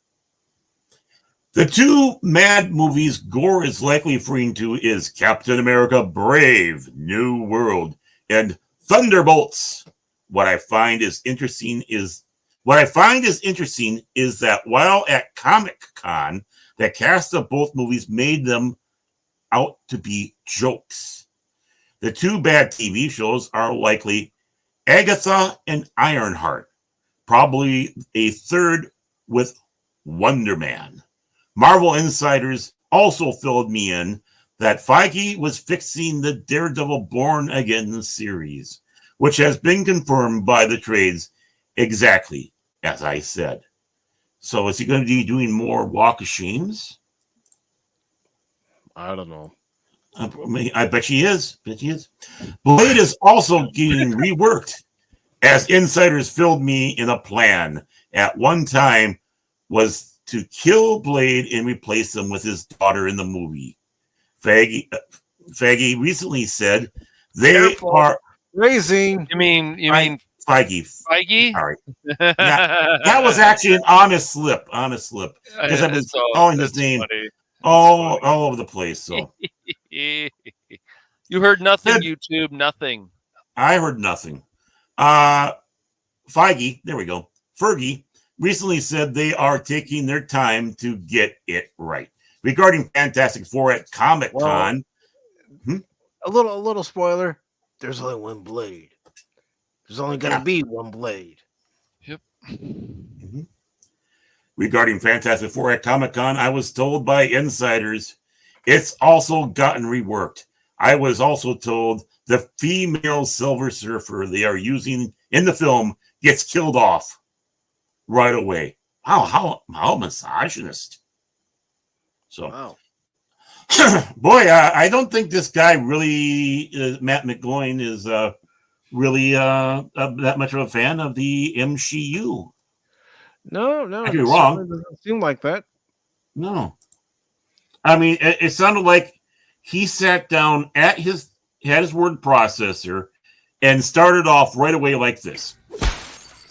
S4: The 2 mad movies Gore is likely referring to is Captain America Brave New World and Thunderbolts. What I find is interesting is that while at Comic-Con, the cast of both movies made them out to be jokes. The 2 bad TV shows are likely Agatha and Ironheart, probably a third with Wonder Man. Marvel insiders also filled me in that Feige was fixing the Daredevil Born Again series, which has been confirmed by the trades exactly as I said. So is he going to be doing more Walk of Shames?
S1: I don't know.
S4: I bet she is. Blade is also getting reworked, as insiders filled me in a plan at one time was to kill Blade and replace him with his daughter in the movie. Feige recently said they are
S5: raising. You mean
S4: Feige?
S5: Sorry.
S4: That was actually an honest slip. Because I've been calling his name all over the place. So
S5: you heard nothing, YouTube. Nothing.
S4: I heard nothing. Feige, there we go. Fergie recently said they are taking their time to get it right. Regarding Fantastic Four at Comic-Con.
S1: A little spoiler. There's only one blade. There's only going to be one blade.
S5: Yep.
S4: Regarding Fantastic Four at Comic-Con, I was told by insiders it's also gotten reworked. I was also told the female Silver Surfer they are using in the film gets killed off right away. How misogynist. So,
S1: wow.
S4: Boy, I don't think this guy really, Matt McGloin, is really that much of a fan of the MCU.
S1: No,
S4: I could be wrong.
S1: It doesn't seem like that.
S4: No. I mean, it sounded like he sat down had his word processor and started off right away like this.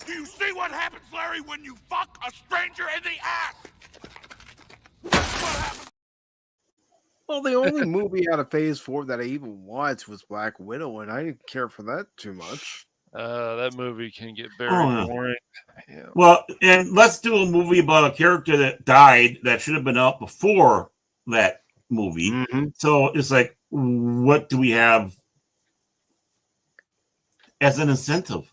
S9: Do you see what happens, Larry, when you fuck a stranger in the ass? What happens?
S1: Well, the only movie out of Phase 4 that I even watched was Black Widow, and I didn't care for that too much.
S5: That movie can get very boring. Yeah.
S4: Well, and let's do a movie about a character that died that should have been out before that movie. So it's like, what do we have as an incentive?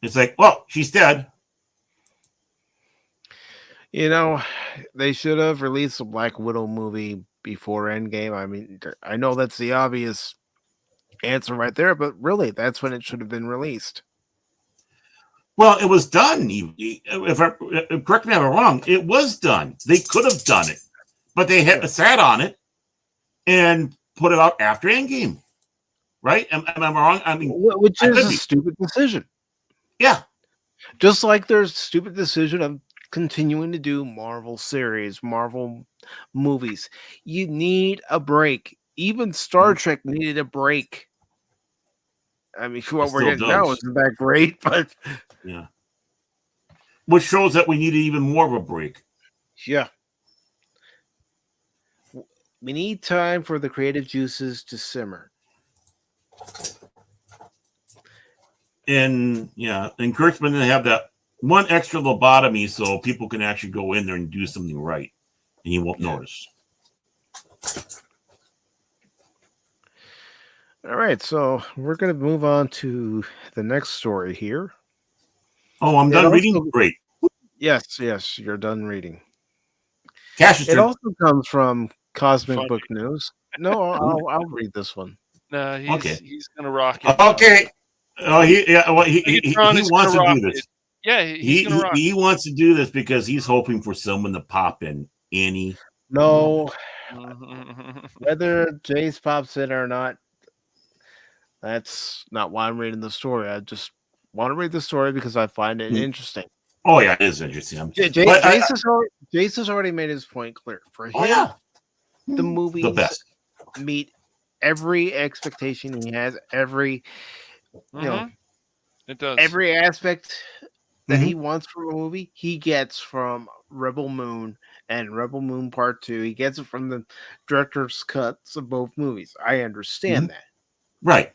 S4: It's like, well, she's dead.
S1: You know, they should have released a Black Widow movie before Endgame. I mean, I know that's the obvious answer right there, but really, that's when it should have been released.
S4: Well, it was done. Correct me if I'm wrong, it was done. They could have done it, but they sat on it and put it out after Endgame. Right? Am I wrong? I mean,
S1: which is a stupid decision.
S4: Yeah.
S1: Just like there's stupid decision of continuing to do Marvel series, Marvel movies. You need a break. Even Star Trek needed a break. I mean, what we're getting now isn't that great, but
S4: yeah. Which shows that we need even more of a break.
S1: Yeah. We need time for the creative juices to simmer.
S4: And encouragement to have that one extra lobotomy so people can actually go in there and do something right, and you won't notice.
S1: All right, so we're going to move on to the next story here.
S4: Oh, I'm done reading? Great.
S1: Yes, you're done reading.
S4: It
S1: also comes from Cosmic Book News. No, I'll read this one.
S5: No, he's going to rock it.
S4: Okay. Oh, he wants to do this.
S5: Yeah,
S4: he wants to do this because he's hoping for someone to pop in. Annie.
S1: No. Whether Jace pops in or not, that's not why I'm reading the story. I just want to read the story because I find it interesting.
S4: Oh, yeah, it is interesting.
S1: Jace has already made his point clear. For him, the movies meet every expectation he has, every
S5: it does.
S1: Every aspect that he wants from a movie, he gets from Rebel Moon and Rebel Moon Part 2. He gets it from the director's cuts of both movies. I understand that.
S4: Right.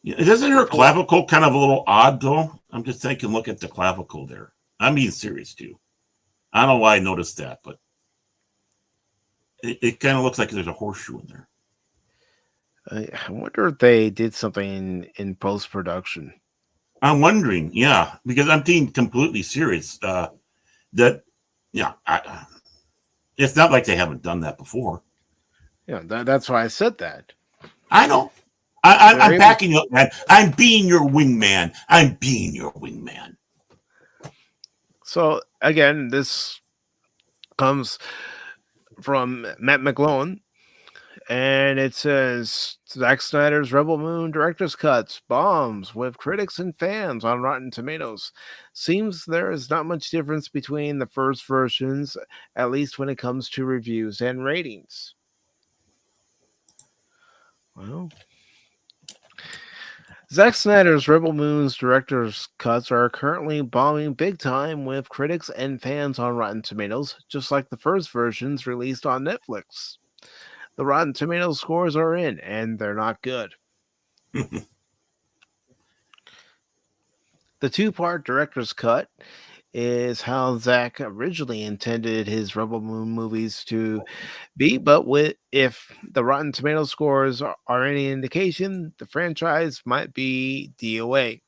S4: Isn't her clavicle kind of a little odd, though? I'm just taking a look at the clavicle there. I'm being serious, too. I don't know why I noticed that, but it kind of looks like there's a horseshoe in there.
S1: I wonder if they did something in post-production.
S4: I'm wondering, because I'm being completely serious. It's not like they haven't done that before.
S1: Yeah, that's why I said that.
S4: I know. I'm backing you up, man. I'm being your wingman.
S1: So, again, this comes from Matt McGloin. And it says Zack Snyder's Rebel Moon director's cuts bombs with critics and fans on Rotten Tomatoes. Seems there is not much difference between the first versions, at least when it comes to reviews and ratings. Well, Zack Snyder's Rebel Moon's director's cuts are currently bombing big time with critics and fans on Rotten Tomatoes, just like the first versions released on Netflix. the Rotten Tomatoes scores are in, and they're not good. The two-part director's cut is how Zach originally intended his Rebel Moon movies to be, but if the Rotten Tomatoes scores are any indication, the franchise might be DOA.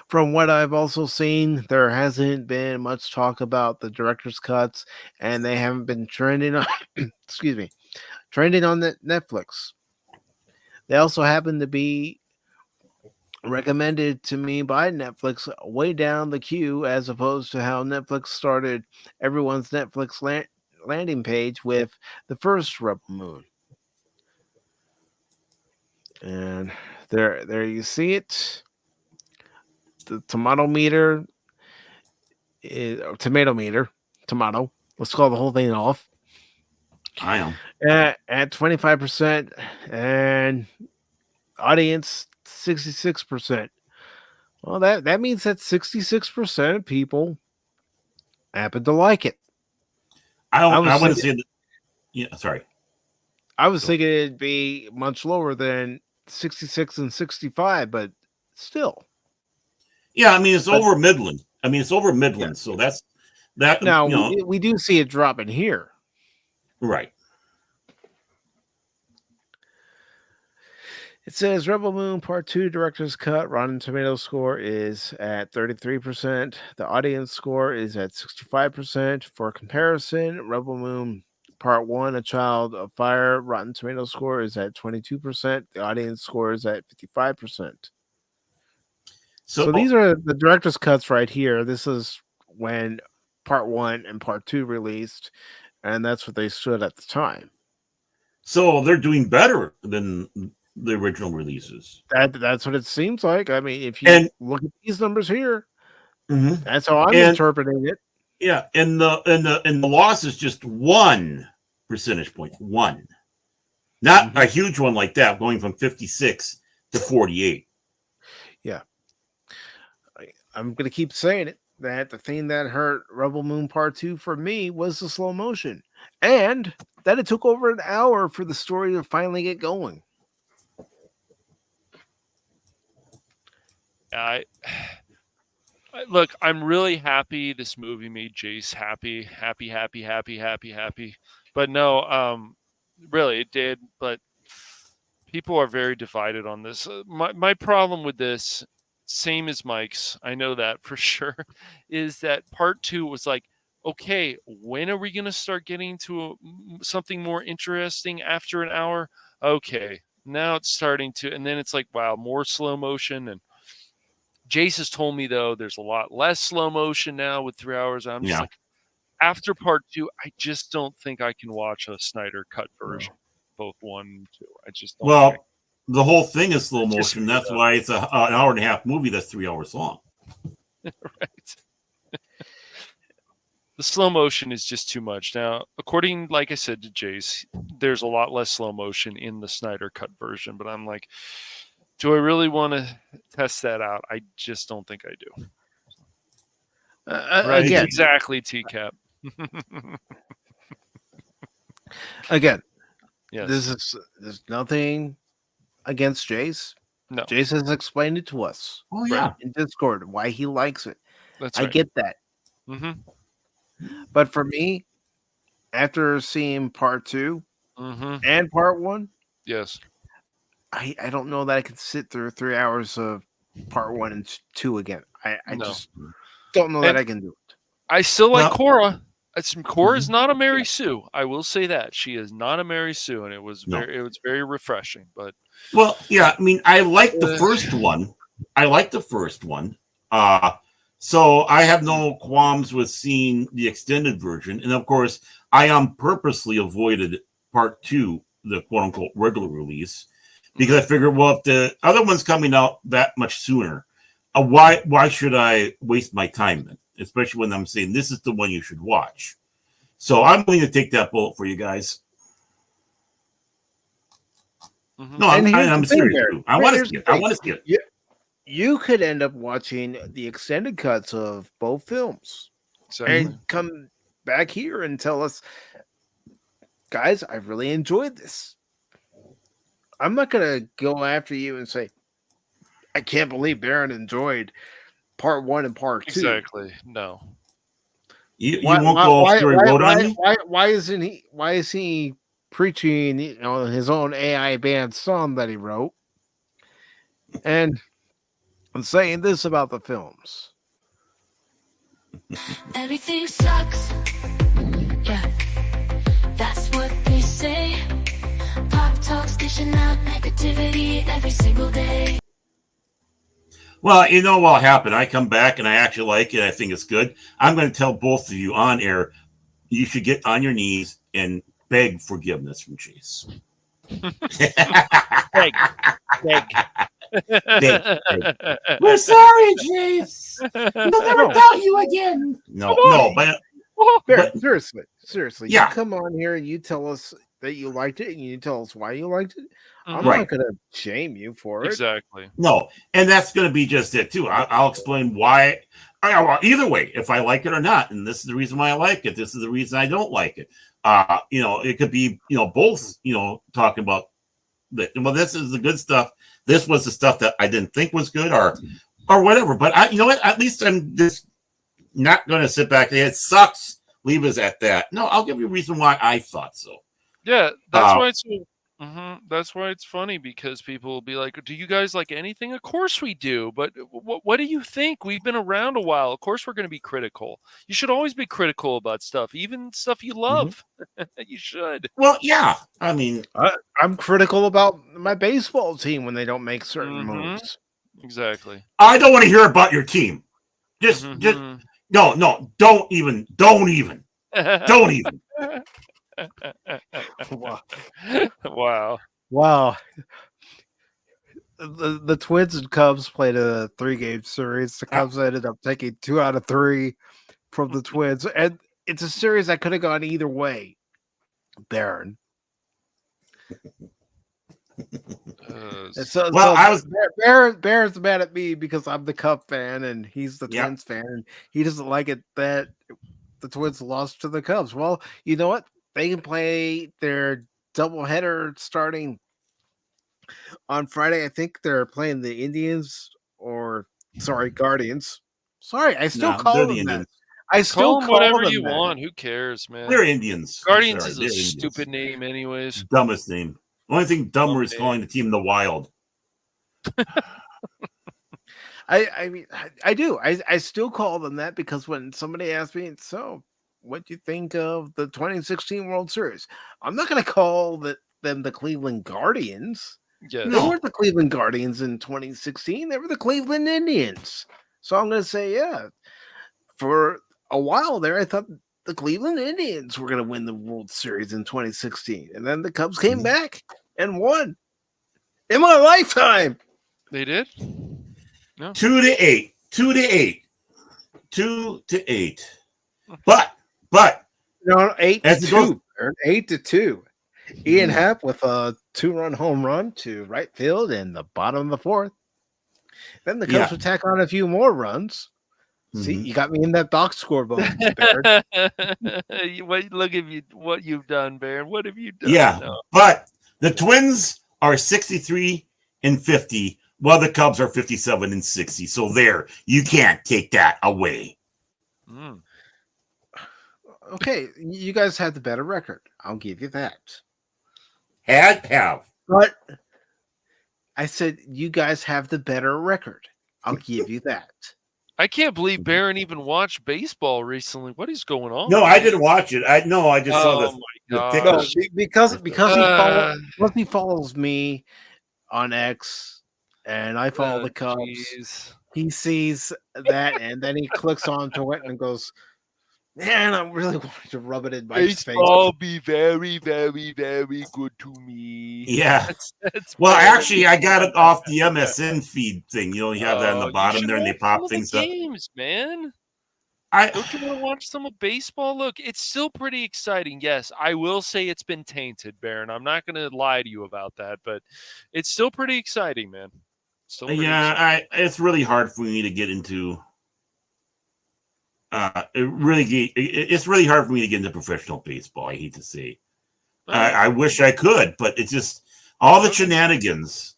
S1: From what I've also seen, there hasn't been much talk about the director's cuts, and they haven't been trending on excuse me, trending on Netflix. They also happen to be recommended to me by Netflix way down the queue, as opposed to how Netflix started everyone's Netflix landing page with the first Rebel Moon. And there you see it. The tomato meter is tomato. Let's call the whole thing off.
S4: I am
S1: At 25%, and audience 66%. Well, that means that 66% of people happen to like it.
S4: I wouldn't say that. Yeah, sorry.
S1: I was thinking it'd be much lower than 66 and 65, but still.
S4: Yeah, I mean it's over Midland. Yeah. So that's that.
S1: Now we do see it dropping here,
S4: right?
S1: It says Rebel Moon Part 2 Director's Cut Rotten Tomatoes score is at 33%. The audience score is at 65%. For comparison, Rebel Moon Part 1 A Child of Fire Rotten Tomatoes score is at 22%. The audience score is at 55%. So these are the director's cuts right here. This is when Part 1 and Part 2 released, and that's what they stood at the time.
S4: So they're doing better than the original releases.
S1: That's what it seems like. I mean, if you look at these numbers here, that's how I'm interpreting it.
S4: Yeah, and the loss is just 1 percentage point. One. Not a huge one like that, going from 56 to 48.
S1: Yeah. I'm going to keep saying it, that the thing that hurt Rebel Moon Part 2 for me was the slow motion. And that it took over an hour for the story to finally get going.
S5: Look, I'm really happy this movie made Jace happy. But no, really, it did. But people are very divided on this. My problem with this, same as Mike's, I know that for sure, is that Part 2 was like, okay, when are we going to start getting to something more interesting after an hour? Okay, now it's starting to, and then it's like, wow, more slow motion. And Jace has told me, though, there's a lot less slow motion now with 3 hours. I'm just like, after Part 2, I just don't think I can watch a Snyder cut version, both 1 and 2. I just don't.
S4: Well, the whole thing is slow motion. That's why it's an hour and a half movie that's 3 hours long.
S5: Right. The slow motion is just too much. Now, according, like I said to Jace, there's a lot less slow motion in the Snyder cut version, but I'm like, do I really want to test that out? I just don't think I do. Right,
S1: again,
S5: exactly, TCAP.
S1: Again,
S5: yes.
S1: There's nothing against Jace.
S5: No.
S1: Jace has explained it to us.
S4: Oh, yeah.
S1: In Discord, why he likes it.
S5: That's
S1: I
S5: right.
S1: get that.
S5: Mm-hmm.
S1: But for me, after seeing Part 2 and Part 1,
S5: yes,
S1: I don't know that I could sit through 3 hours of Part 1 and 2 again. I just don't know that I can do it.
S5: I still like Cora. Cora is not a Mary Sue. I will say that she is not a Mary Sue, and it was very refreshing. But
S4: I mean, I like the first one. So I have no qualms with seeing the extended version, and of course, I purposely avoided Part 2, the quote unquote regular release, because I figured, well, if the other one's coming out that much sooner, why should I waste my time then? Especially when I'm saying this is the one you should watch. So I'm going to take that bullet for you guys. No, I'm serious. I want to see it.
S1: You could end up watching the extended cuts of both films and come back here and tell us guys, I really enjoyed this. I'm not gonna go after you and say I can't believe Baron enjoyed part 1 and part 2.
S5: Exactly. No.
S4: You won't go off story road on me?
S1: Why isn't he? Why is he preaching? His own AI band song that he wrote, and saying this about the films.
S11: Everything sucks. Yeah, that's what they say. Pop talks dishing out negativity every single day.
S4: Well, you know what'll happen. I come back and I actually like it. I think it's good. I'm going to tell both of you on air, you should get on your knees and beg forgiveness from Chase.
S5: Beg.
S4: We're sorry, Chase. We'll never doubt you again. No, but
S1: seriously.
S4: Yeah.
S1: You come on here and you tell us that you liked it, and you tell us why you liked it. I'm
S4: Right.
S1: not going to shame you for it.
S5: Exactly.
S4: No, and that's going to be just it too. I'll explain why. Either way, if I like it or not, and this is the reason why I like it. This is the reason I don't like it. It could be both. Talking about that. Well, this is the good stuff. This was the stuff that I didn't think was good, or whatever. But you know what? At least I'm just not going to sit back and say it sucks. Leave us at that. No, I'll give you a reason why I thought so.
S5: Yeah, that's why it's. That's why it's funny, because people will be like, "Do you guys like anything?" Of course we do, but what do you think? We've been around a while. Of course we're going to be critical. You should always be critical about stuff, even stuff you love. You should.
S4: Well, yeah. I mean,
S1: I'm critical about my baseball team when they don't make certain moves.
S5: Exactly.
S4: I don't want to hear about your team. Just no, don't even.
S5: Wow.
S1: The Twins and Cubs played a 3-game series. The Cubs ended up taking 2 out of 3 from the Twins, and it's a series that could have gone either way. Baron. Baron's mad at me because I'm the Cub fan and he's the Twins fan, and he doesn't like it that the Twins lost to the Cubs. Well, you know what? They can play their doubleheader starting on Friday. I think they're playing the Guardians. Sorry, I still call them Indians. I still
S5: call whatever you want. Who cares, man?
S4: They're Indians.
S5: Guardians is a stupid name, anyways.
S4: Dumbest name. Only thing dumber is calling the team the Wild.
S1: I mean, I do. I still call them that because when somebody asks me, so what do you think of the 2016 World Series? I'm not going to call them the Cleveland Guardians.
S5: Yes.
S1: They weren't the Cleveland Guardians in 2016. They were the Cleveland Indians. So I'm going to say, yeah, for a while there, I thought the Cleveland Indians were going to win the World Series in 2016. And then the Cubs came back and won in my lifetime.
S5: They did? No.
S4: 2-8. 2-8. But
S1: no, 8-2. 8-2. Ian Happ with a 2-run home run to right field in the bottom of the 4th. Then the Cubs would tack on a few more runs. See, you got me in that box score, Look
S5: at what you've done, Baron. What have you done?
S4: Yeah, but the Twins are 63-50, while the Cubs are 57-60. So there, you can't take that away.
S1: Okay, you guys have the better record. I'll give you that.
S4: Have.
S1: But I said you guys have the better record. I'll give you that.
S5: I can't believe Baron even watched baseball recently. What is going on?
S4: No, I didn't watch it. I just saw this.
S1: No, because he follows me on X, and I follow the Cubs.
S5: Geez.
S1: He sees that, and then he clicks onto it and goes, "Man, I really wanted to rub it in my face."
S5: Baseball be very, very, very good to me.
S4: Yeah. That's actually, I got it off the MSN feed thing. You have that on the bottom there, and they pop things up.
S5: Games, man. Don't you want to watch some of baseball? Look, it's still pretty exciting. Yes, I will say it's been tainted, Baron. I'm not going to lie to you about that, but it's still pretty exciting, man.
S4: It's really hard for me to get into. It's really hard for me to get into professional baseball. I hate to say, I wish I could, but it's just all the shenanigans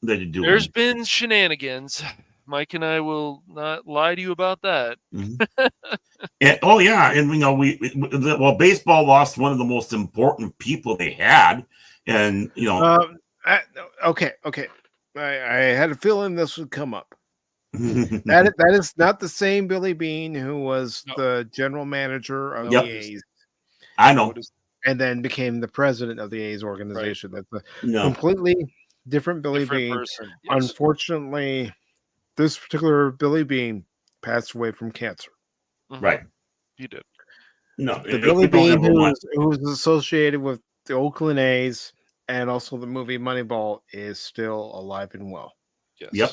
S4: that you do.
S5: There's been shenanigans. Mike and I will not lie to you about that.
S4: Mm-hmm. And, oh yeah, and baseball lost one of the most important people they had, and
S1: okay. I had a feeling this would come up. that is not the same Billy Bean who was the general manager of the A's.
S4: I know.
S1: And then became the president of the A's organization. Right. That's a completely different Billy Bean. Person. Yes. Unfortunately, this particular Billy Bean passed away from cancer.
S5: Mm-hmm.
S4: Right.
S5: He did.
S1: No. The Billy Bean who was associated with the Oakland A's and also the movie Moneyball is still alive and well.
S5: Yes.
S4: Yep.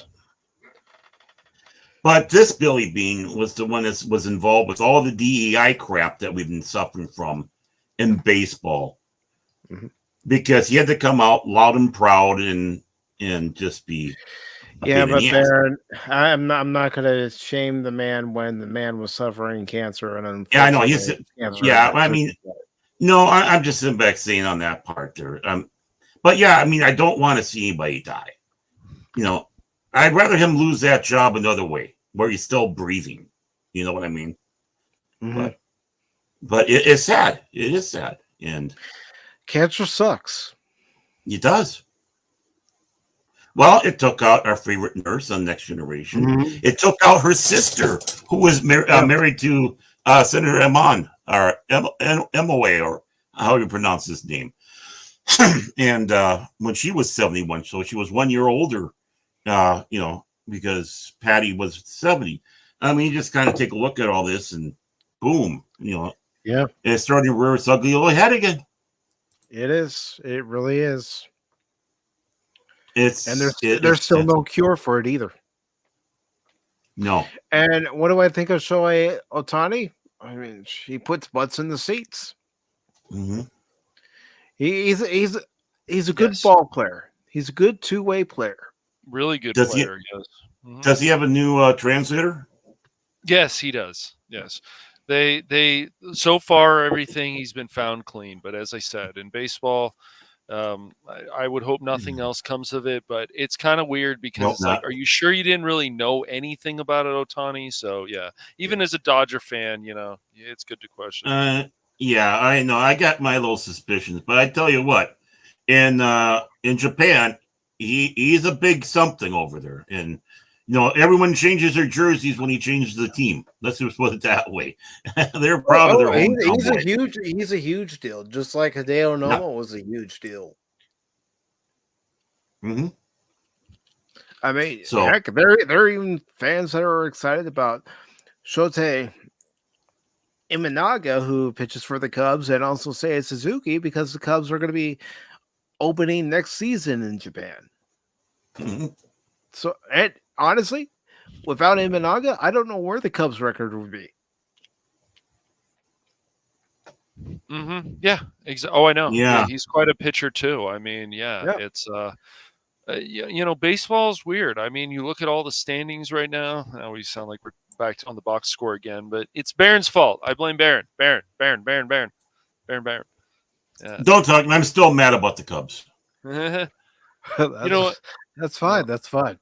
S4: But this Billy Bean was the one that was involved with all the DEI crap that we've been suffering from in baseball, because he had to come out loud and proud and just be.
S1: Yeah, but Baron, I'm not going to shame the man when the man was suffering cancer and
S4: I know he's. Yeah, I mean, no, I'm just sitting back saying on that part there. But yeah, I mean, I don't want to see anybody die. I'd rather him lose that job another way where he's still breathing. You know what I mean?
S1: Mm-hmm.
S4: But it's sad. It is sad. And
S1: cancer sucks.
S4: It does. Well, it took out our favorite nurse on Next Generation. Mm-hmm. It took out her sister, who was married to Senator Eman, or Emoe, or how you pronounce his name. And when she was 71, so she was 1 year older, because Patty was 70. I mean, you just kind of take a look at all this and boom,
S1: yeah,
S4: it's starting to rear its ugly little head again.
S1: It is. It really is.
S4: There's
S1: still no cure for it either.
S4: No.
S1: And what do I think of Shohei Ohtani? I mean, he puts butts in the seats.
S4: Mm-hmm.
S1: He's a good ball player. He's a good two-way player.
S5: Really good player. Yes.
S4: Mm-hmm. Does he have a new translator?
S5: Yes, he does. Yes. They so far everything he's been found clean, but as I said, in baseball, I would hope nothing else comes of it, but it's kind of weird because it's like, are you sure you didn't really know anything about it, Ohtani? So yeah, even as a Dodger fan, it's good to question.
S4: Yeah, I know. I got my little suspicions, but I tell you what, in Japan, he's a big something over there, and everyone changes their jerseys when he changes the team. Let's just put it that way. They're proud of their own.
S1: He's a huge deal, just like Hideo Nomo was a huge deal.
S4: Mm-hmm.
S1: I mean, heck, there are even fans that are excited about Shota Imanaga, who pitches for the Cubs, and also Seiya Suzuki, because the Cubs are going to be opening next season in Japan.
S4: Mm-hmm.
S1: So, and honestly, without Imanaga, I don't know where the Cubs record would be.
S5: Mm-hmm. Yeah. Oh, I know.
S4: Yeah.
S5: He's quite a pitcher too. I mean, it's baseball's weird. I mean, you look at all the standings right now. Now we sound like we're back on the box score again, but it's Barron's fault. I blame Barron. Barron. Yeah.
S4: Don't talk. I'm still mad about the Cubs.
S1: That's fine. That's fine.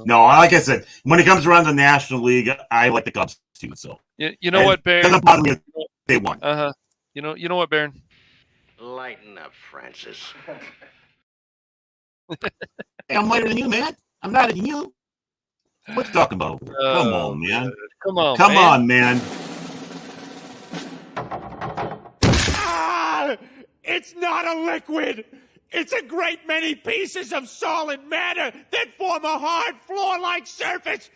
S4: No, like I said, when it comes around the National League, I like the Cubs too. So
S5: you know what, Baron?
S4: They won.
S5: You know what, Baron?
S2: Lighten up, Francis.
S4: Hey, I'm lighter than you, man. I'm not than you. What you talking about? Come on, man.
S5: Come
S4: on, man.
S10: It's not a liquid. It's a great many pieces of solid matter that form a hard floor-like surface.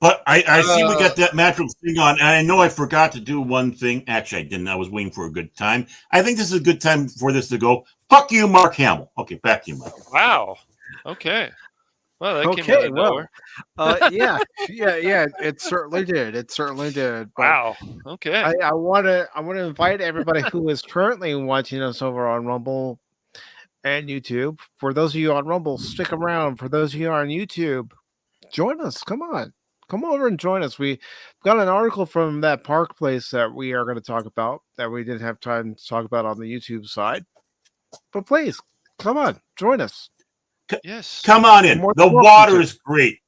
S4: But I see we got that mattress thing on, and I know I forgot to do one thing. Actually, I didn't. I was waiting for a good time. I think this is a good time for this to go. Fuck you, Mark Hamill. Okay, back to you, Mike.
S5: Wow. Okay. Well, that came out of nowhere.
S1: Yeah. It certainly did. But
S5: wow. Okay.
S1: I want to invite everybody who is currently watching us over on Rumble and YouTube. For those of you on Rumble, stick around. For those of you on YouTube, join us. Come on. come over and join us. We got an article from that park place that we are going to talk about that we didn't have time to talk about on the YouTube side. But please, come on, join us.
S5: Yes.
S4: Come on in. The water is great.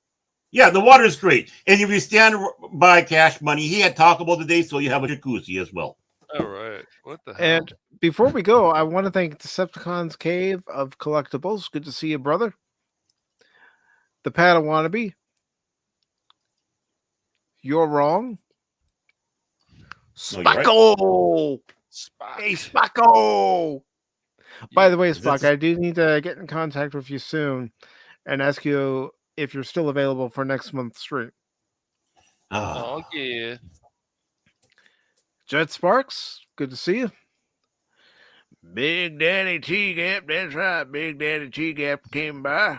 S4: Yeah, the water is great. And if you stand by Cash Money, he had Taco Bell today, so you have a jacuzzi as well.
S5: All right. What the hell?
S1: And before we go, I want to thank Decepticon's Cave of Collectibles. Good to see you, brother. The Padawannabe. You're wrong. Spacko! Hey, Spacko! By the way, Spock, I do need to get in contact with you soon and ask you if you're still available for next month's stream.
S5: Oh, yeah.
S1: Jet Sparks, good to see you. Big Daddy T-Gap, that's right. Big Daddy T-Gap came by.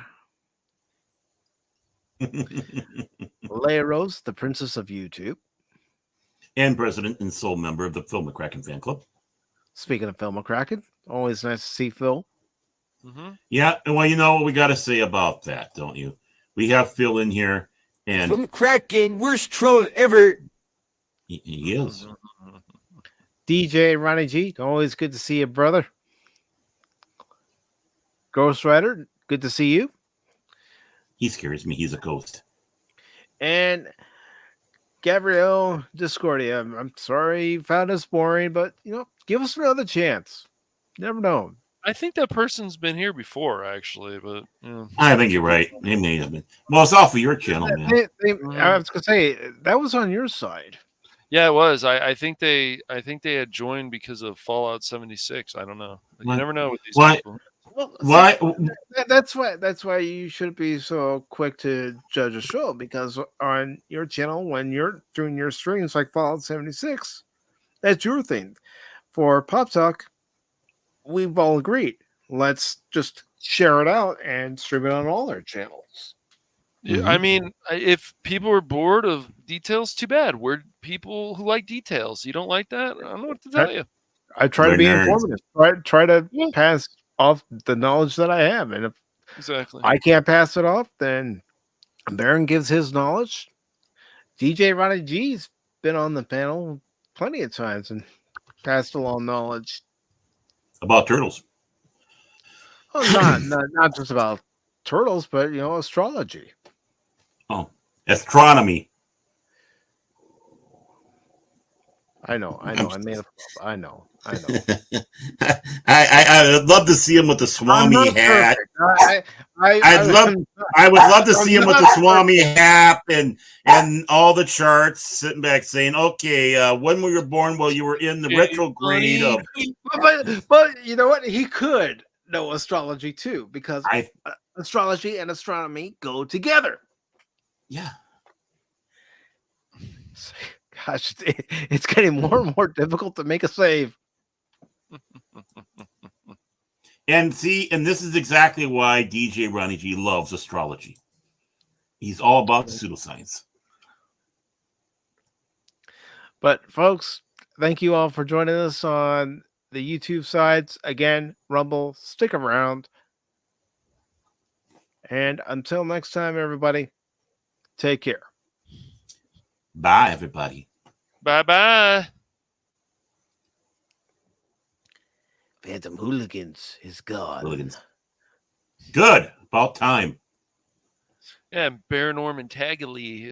S1: Leia Rose, the princess of YouTube.
S4: And president and sole member of the Phil McCracken fan club.
S1: Speaking of Phil McCracken, always nice to see Phil.
S5: Mm-hmm.
S4: Yeah, well, you know what we got to say about that, don't you? We have Phil in here, and
S12: Phil McCracken, worst troll ever.
S4: He is.
S1: DJ Ronnie G, always good to see you, brother. Ghost Rider, good to see you.
S4: He scares me. He's a ghost.
S1: And Gabrielle Discordia, I'm sorry you found us boring, but give us another chance. Never know.
S5: I think that person's been here before, actually, but
S4: I think you're right. He may have been. Well, it's off of your channel, man.
S1: I was gonna say that was on your side.
S5: Yeah, it was. I think they had joined because of Fallout 76. I don't know. You never know with these people.
S4: Why?
S1: That's why you shouldn't be so quick to judge a show, because on your channel, when you're doing your streams like Fallout 76, that's your thing. For Pop Talk, we've all agreed. Let's just share it out and stream it on all our channels.
S5: Yeah, I mean, if people are bored of details, too bad. We're people who like details. You don't like that? I don't know what to tell you.
S1: I try to be informative. Try to pass off the knowledge that I have, and if I can't pass it off, then Baron gives his knowledge. DJ Ronnie G's been on the panel plenty of times and passed along knowledge
S4: about turtles.
S1: Well, not just about turtles, but astrology.
S4: Oh, astronomy.
S1: I know. I made know.
S4: I'd love to see him with the Swami hat. I would love to see him with the Swami hat and all the charts sitting back saying, "Okay, when were you born? Well, you were in the retrograde of."
S1: But you know what? He could know astrology too, because astrology and astronomy go together.
S4: Yeah.
S1: Gosh, it's getting more and more difficult to make a save.
S4: And this is exactly why DJ Ronnie G loves astrology. He's all about pseudoscience.
S1: But folks, thank you all for joining us on the YouTube sides. Again, Rumble, stick around. And until next time, everybody, take care.
S4: Bye, everybody.
S5: Bye-bye.
S1: Phantom Hooligans is gone.
S4: Hooligans. Good. About time.
S5: Yeah, Baron Norman Taggly